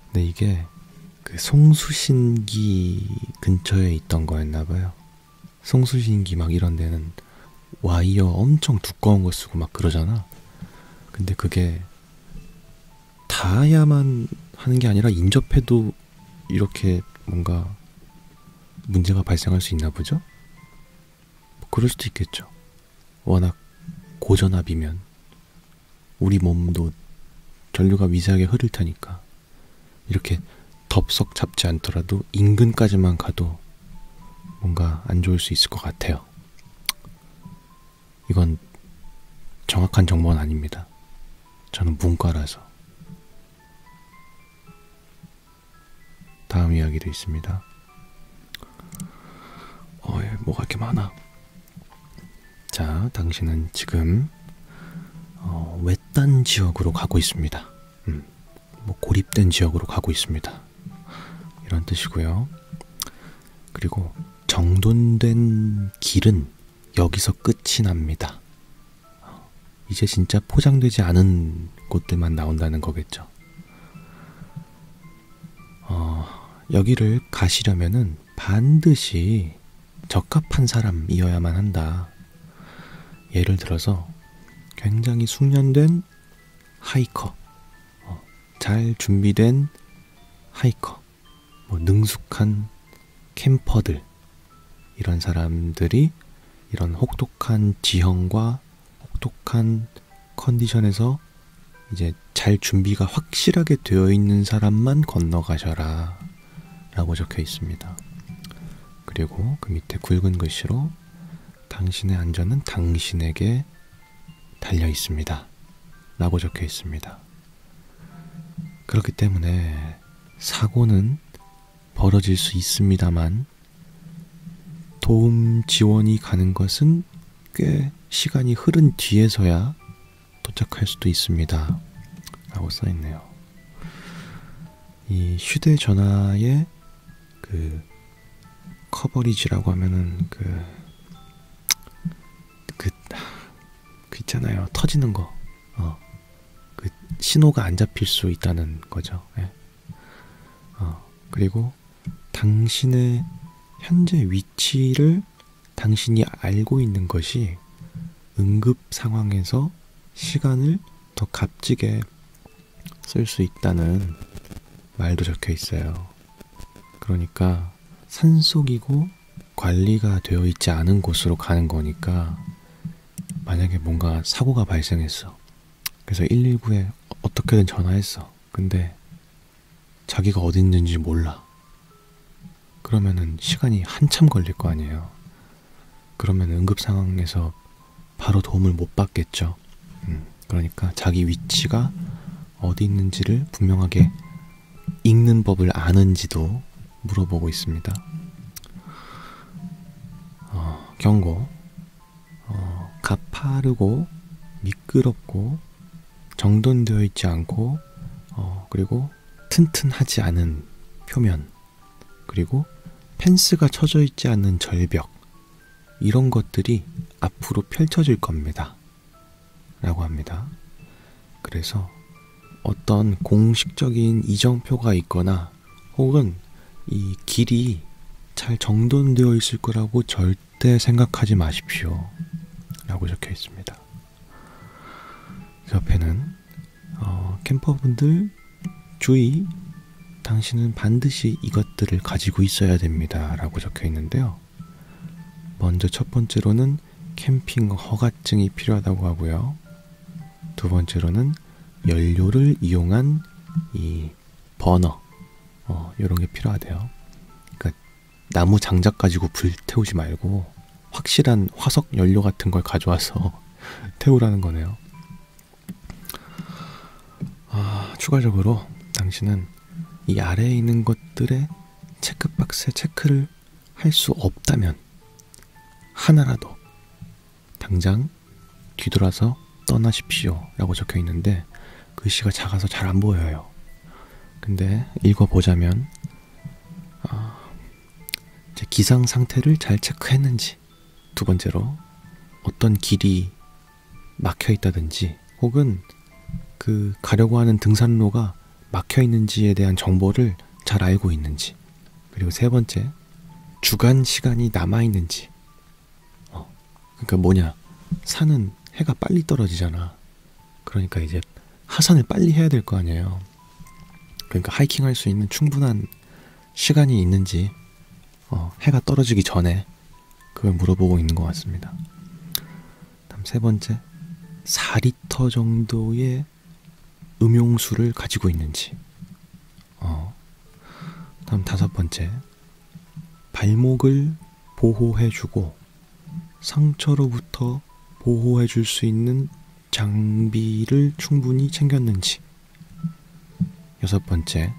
근데 이게 그 송수신기 근처에 있던 거였나 봐요. 송수신기 막 이런 데는 와이어 엄청 두꺼운 거 쓰고 막 그러잖아. 근데 그게 닿아야만 하는 게 아니라 인접해도 이렇게 뭔가 문제가 발생할 수 있나 보죠? 뭐 그럴 수도 있겠죠. 워낙 고전압이면 우리 몸도 전류가 미세하게 흐를 테니까 이렇게 덥석 잡지 않더라도 인근까지만 가도 뭔가 안 좋을 수 있을 것 같아요. 이건 정확한 정보는 아닙니다. 저는 문과라서. 다음 이야기도 있습니다. 뭐가 이렇게 많아. 자, 당신은 지금 외딴 지역으로 가고 있습니다. 뭐 고립된 지역으로 가고 있습니다. 이런 뜻이고요. 그리고 정돈된 길은 여기서 끝이 납니다. 이제 진짜 포장되지 않은 곳들만 나온다는 거겠죠. 여기를 가시려면은 반드시 적합한 사람이어야만 한다. 예를 들어서 굉장히 숙련된 하이커, 잘 준비된 하이커, 뭐 능숙한 캠퍼들, 이런 사람들이 이런 혹독한 지형과 혹독한 컨디션에서 이제 잘 준비가 확실하게 되어 있는 사람만 건너가셔라 라고 적혀 있습니다. 그리고 그 밑에 굵은 글씨로 당신의 안전은 당신에게 달려 있습니다 라고 적혀 있습니다. 그렇기 때문에 사고는 벌어질 수 있습니다만 도움 지원이 가는 것은 꽤 시간이 흐른 뒤에서야 도착할 수도 있습니다 라고 써있네요. 이 휴대전화의 그 커버리지라고 하면은 그 있잖아요. 터지는 거. 그 신호가 안 잡힐 수 있다는 거죠. 예. 그리고 당신의 현재 위치를 당신이 알고 있는 것이 응급 상황에서 시간을 더 값지게 쓸 수 있다는 말도 적혀 있어요. 그러니까 산속이고 관리가 되어 있지 않은 곳으로 가는 거니까 만약에 뭔가 사고가 발생했어. 그래서 119에 어떻게든 전화했어. 근데 자기가 어디 있는지 몰라. 그러면은 시간이 한참 걸릴 거 아니에요. 그러면 응급 상황에서 바로 도움을 못 받겠죠. 그러니까 자기 위치가 어디 있는지를 분명하게 읽는 법을 아는지도 물어보고 있습니다. 경고. 가파르고 미끄럽고 정돈되어 있지 않고 그리고 튼튼하지 않은 표면, 그리고 펜스가 쳐져 있지 않는 절벽, 이런 것들이 앞으로 펼쳐질 겁니다. 라고 합니다. 그래서 어떤 공식적인 이정표가 있거나 혹은 이 길이 잘 정돈되어 있을 거라고 절대 생각하지 마십시오. 라고 적혀 있습니다. 그 옆에는 캠퍼분들 주의, 당신은 반드시 이것들을 가지고 있어야 됩니다. 라고 적혀 있는데요. 먼저 첫 번째로는 캠핑 허가증이 필요하다고 하고요. 두 번째로는 연료를 이용한 이 버너, 이런 게 필요하대요. 그러니까 나무 장작 가지고 불 태우지 말고 확실한 화석 연료 같은 걸 가져와서 태우라는 거네요. 추가적으로 당신은 이 아래에 있는 것들의 체크박스에 체크를 할 수 없다면 하나라도 당장 뒤돌아서 떠나십시오. 라고 적혀 있는데 글씨가 작아서 잘 안 보여요. 근데 읽어보자면 이제 기상 상태를 잘 체크했는지, 두 번째로 어떤 길이 막혀 있다든지 혹은 그 가려고 하는 등산로가 막혀 있는지에 대한 정보를 잘 알고 있는지, 그리고 세 번째 주간 시간이 남아 있는지. 그러니까 뭐냐, 산은 해가 빨리 떨어지잖아. 그러니까 이제 하산을 빨리 해야 될 거 아니에요. 그러니까 하이킹 할 수 있는 충분한 시간이 있는지 해가 떨어지기 전에 그걸 물어보고 있는 것 같습니다. 다음 세 번째, 4리터 정도의 음용수를 가지고 있는지. 다음 다섯 번째, 발목을 보호해주고 상처로부터 보호해줄 수 있는 장비를 충분히 챙겼는지. 여섯 번째,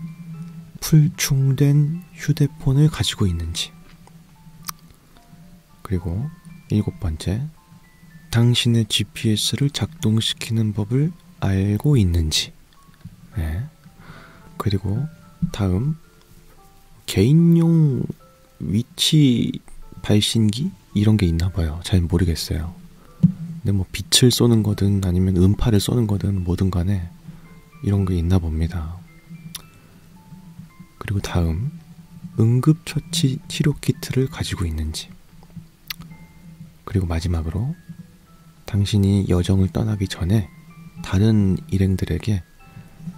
풀충된 휴대폰을 가지고 있는지. 그리고 일곱 번째, 당신의 GPS를 작동시키는 법을 알고 있는지. 네. 그리고 다음, 개인용 위치 발신기? 이런 게 있나 봐요. 잘 모르겠어요. 근데 뭐 빛을 쏘는 거든 아니면 음파를 쏘는 거든 뭐든 간에 이런 게 있나 봅니다. 그리고 다음, 응급처치 치료 키트를 가지고 있는지. 그리고 마지막으로 당신이 여정을 떠나기 전에 다른 일행들에게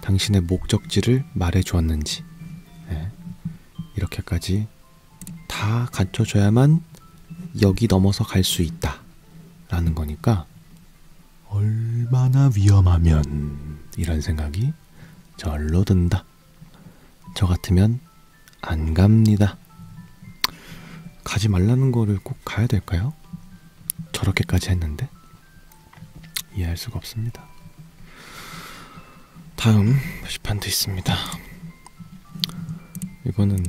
당신의 목적지를 말해 주었는지. 네. 이렇게까지 다 갖춰줘야만 여기 넘어서 갈 수 있다 라는 거니까 얼마나 위험하면 이런 생각이 절로 든다. 저 같으면 안 갑니다. 가지 말라는 거를 꼭 가야 될까요? 저렇게까지 했는데 이해할 수가 없습니다. 다음 표지판도 있습니다. 이거는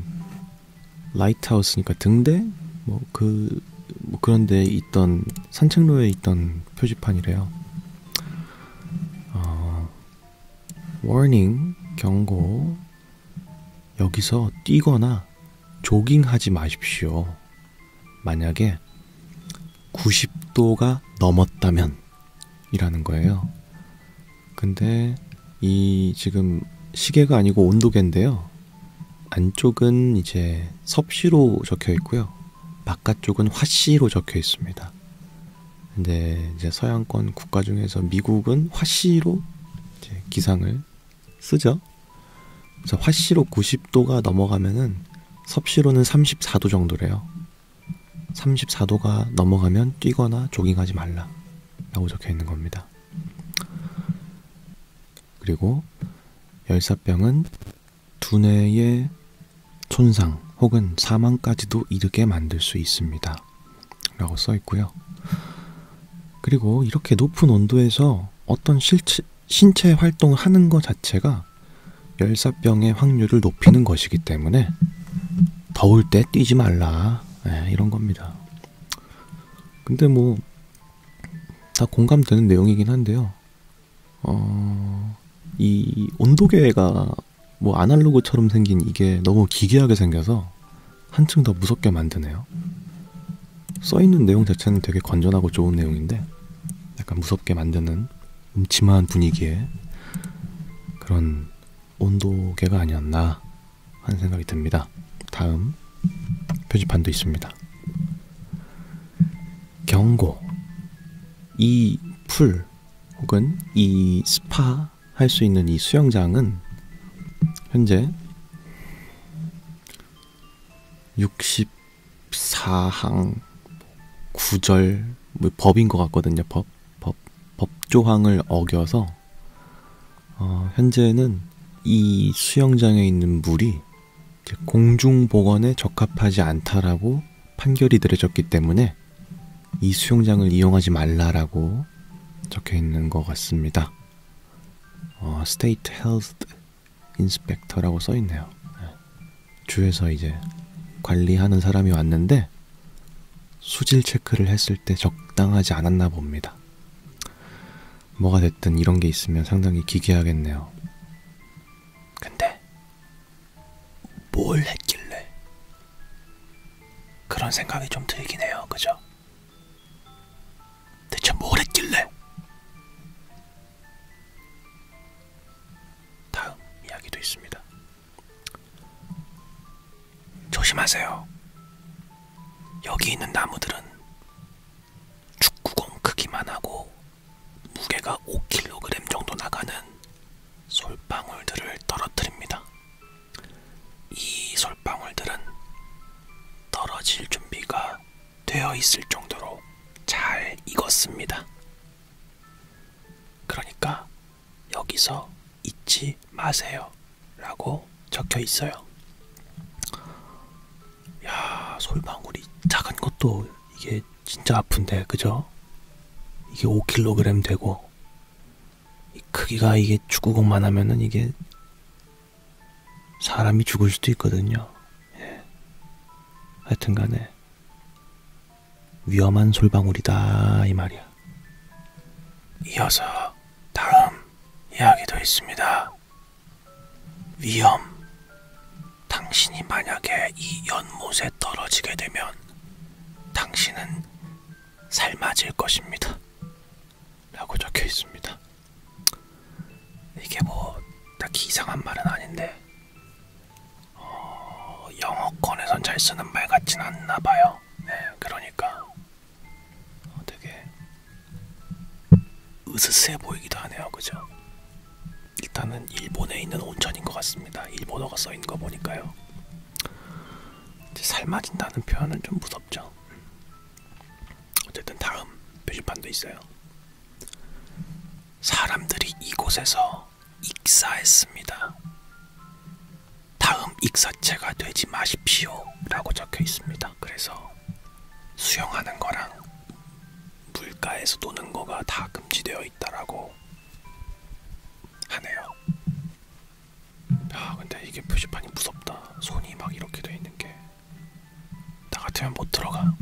라이트하우스니까 등대? 그런데 있던 산책로에 있던 표지판이래요. warning, 경고. 여기서 뛰거나 조깅하지 마십시오. 만약에 90도가 넘었다면 이라는 거예요. 근데 이 지금 시계가 아니고 온도계인데요. 안쪽은 이제 섭씨로 적혀 있고요. 바깥쪽은 화씨로 적혀 있습니다. 근데 이제 서양권 국가 중에서 미국은 화씨로 이제 기상을 쓰죠. 그래서 화씨로 90도가 넘어가면은 섭씨로는 34도 정도래요. 34도가 넘어가면 뛰거나 조깅하지 말라 라고 적혀 있는 겁니다. 그리고 열사병은 두뇌의 손상 혹은 사망까지도 이르게 만들 수 있습니다 라고 써 있고요. 그리고 이렇게 높은 온도에서 어떤 신체 활동을 하는 것 자체가 열사병의 확률을 높이는 것이기 때문에 더울 때 뛰지 말라, 이런 겁니다. 근데 뭐 다 공감되는 내용이긴 한데요. 이 온도계가 뭐 아날로그처럼 생긴 이게 너무 기괴하게 생겨서 한층 더 무섭게 만드네요. 써있는 내용 자체는 되게 건전하고 좋은 내용인데 약간 무섭게 만드는 음침한 분위기의 그런 온도계가 아니었나 하는 생각이 듭니다. 다음 표지판도 있습니다. 경고. 이 풀 혹은 이 스파 할 수 있는 이 수영장은 현재 64항 9절 뭐 법인 것 같거든요. 법조항을 어겨서 현재는 이 수영장에 있는 물이 공중보건에 적합하지 않다라고 판결이 내려졌기 때문에 이 수영장을 이용하지 말라라고 적혀 있는 것 같습니다. State Health Inspector라고 써 있네요. 주에서 이제 관리하는 사람이 왔는데 수질 체크를 했을 때 적당하지 않았나 봅니다. 뭐가 됐든 이런 게 있으면 상당히 기괴하겠네요. 근데 뭘 했길래 그런 생각이 좀 들긴 해요. 그죠? 대체 뭘 했길래? 다음 이야기도 있습니다. 조심하세요. 여기 있는 나무들은 축구공 크기만 하고 무게가 5kg 정도 나가는 솔방울들을 떨어뜨립니다. 이 솔방울들은 떨어질 준비가 되어 있을 정도로 잘 익었습니다. 그러니까 여기서 잊지 마세요 라고 적혀 있어요. 야, 솔방울이 작은 것도 이게 진짜 아픈데, 그죠? 이게 5kg 되고 이 크기가 이게 축구공만 하면은 이게 사람이 죽을 수도 있거든요. 하여튼간에 위험한 솔방울이다 이 말이야. 이어서 다음 이야기도 있습니다. 위험. 당신이 만약에 이 연못에 떨어지게 되면 당신은 삶아질 것입니다 라고 적혀 있습니다. 이게 뭐 딱히 이상한 말은 아닌데 영어권에선 잘 쓰는 말 같진 않나 봐요. 네, 그러니까 되게 으스스해 보이기도 하네요. 그죠? 일단은 일본에 있는 온천인 것 같습니다. 일본어가 써있는 거 보니까요. 삶아진다는 표현은 좀 무섭죠. 어쨌든 다음 표지판도 있어요. 사람들이 이곳에서 익사했습니다. 다음 익사체가 되지 마십시오 라고 적혀 있습니다. 그래서 수영하는 거랑 물가에서 노는 거가 다 금지되어 있다라고 하네요. 야, 근데 이게 표지판이 무섭다. 손이 막 이렇게 돼 있는 게. 나 같으면 못 들어가.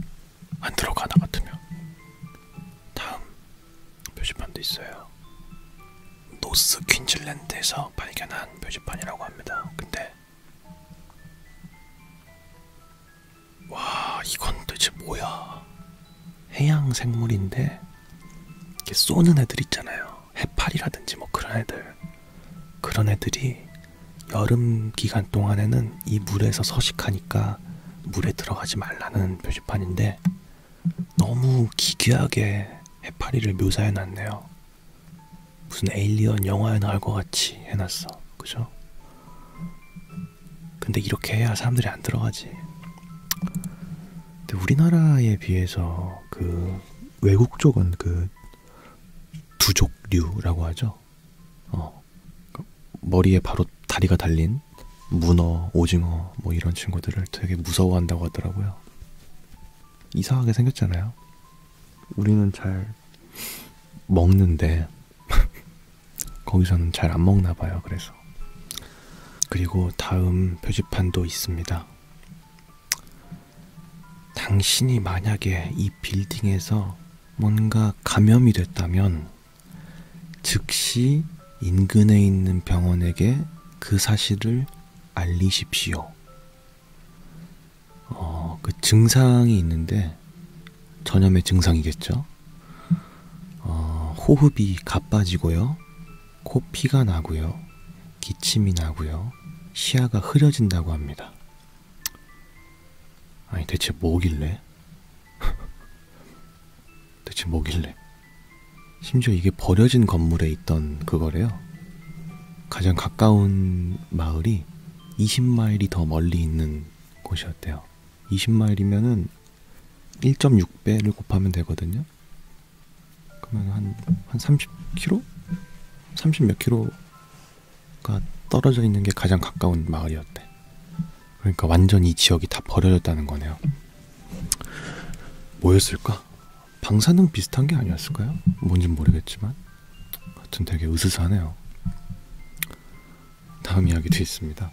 안 들어가, 나 같으면. 다음 표지판도 있어요. 노스 퀸즐랜드에서 발견한 표지판이라고 합니다. 근데 와, 이건 도대체 뭐야? 해양 생물인데 이렇게 쏘는 애들 있잖아요. 해파리라든지 뭐 그런 애들이 여름 기간 동안에는 이 물에서 서식하니까 물에 들어가지 말라는 표지판인데 너무 기괴하게 해파리를 묘사해 놨네요. 무슨 에일리언 영화에 나올 것 같이 해놨어. 그죠? 근데 이렇게 해야 사람들이 안 들어가지. 근데 근데 우리나라에 비해서 그 외국 쪽은 그 두족류라고 하죠. 머리에 바로 다리가 달린 문어, 오징어 뭐 이런 친구들을 되게 무서워한다고 하더라고요. 이상하게 생겼잖아요. 우리는 잘 먹는데 거기서는 잘 안 먹나 봐요. 그래서. 그리고 다음 표지판도 있습니다. 당신이 만약에 이 빌딩에서 뭔가 감염이 됐다면 즉시 인근에 있는 병원에게 그 사실을 알리십시오. 그 증상이 있는데 전염의 증상이겠죠. 호흡이 가빠지고요, 코 피가 나고요, 기침이 나고요, 시야가 흐려진다고 합니다. 아니 대체 뭐길래? 대체 뭐길래? 심지어 이게 버려진 건물에 있던 그거래요. 가장 가까운 마을이 20마일이 더 멀리 있는 곳이었대요. 20마일이면은 1.6배를 곱하면 되거든요. 그러면 한 30km? 30 몇 킬로가 떨어져 있는 게 가장 가까운 마을이었대. 그러니까 완전 이 지역이 다 버려졌다는 거네요. 뭐였을까? 방사능 비슷한 게 아니었을까요? 뭔진 모르겠지만 하여튼 되게 으스스하네요. 다음 이야기도 있습니다.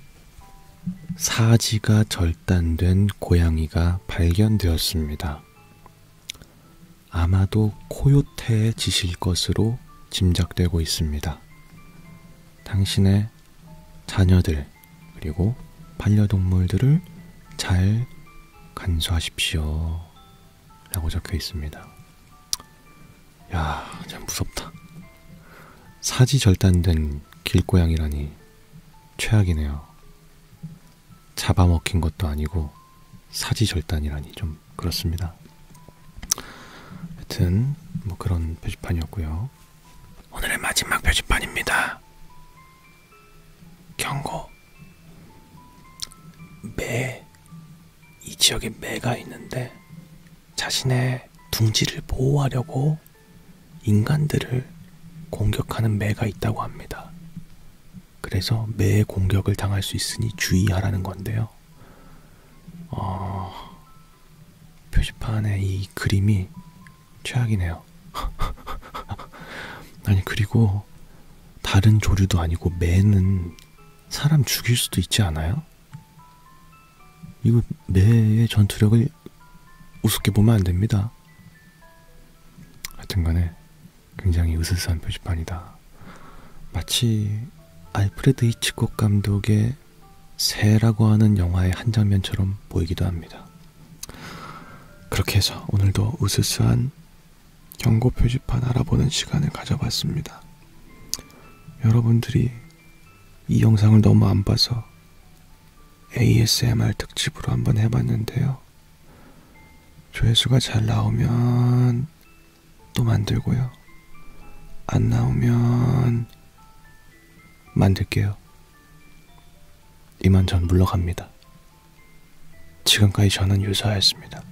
사지가 절단된 고양이가 발견되었습니다. 아마도 코요테의 짓일 것으로 짐작되고 있습니다. 당신의 자녀들 그리고 반려동물들을 잘 간수하십시오 라고 적혀 있습니다. 야, 참 무섭다. 사지 절단된 길고양이라니 최악이네요. 잡아먹힌 것도 아니고 사지 절단이라니 좀 그렇습니다. 하여튼 뭐 그런 표지판이었고요. 오늘의 마지막 표지판입니다. 경고. 이 지역에 매가 있는데 자신의 둥지를 보호하려고 인간들을 공격하는 매가 있다고 합니다. 그래서 매의 공격을 당할 수 있으니 주의하라는 건데요. 표지판의 이 그림이 최악이네요. 아니 그리고 다른 조류도 아니고 매는 사람 죽일 수도 있지 않아요? 이거 매의 전투력을 우습게 보면 안 됩니다. 하여튼간에 굉장히 으스스한 표지판이다. 마치 알프레드 히치콕 감독의 새라고 하는 영화의 한 장면처럼 보이기도 합니다. 그렇게 해서 오늘도 으스스한 경고 표지판 알아보는 시간을 가져봤습니다. 여러분들이 이 영상을 너무 안 봐서 ASMR 특집으로 한번 해봤는데요. 조회수가 잘 나오면 또 만들고요. 안 나오면 만들게요. 이만 전 물러갑니다. 지금까지 저는 유서였습니다.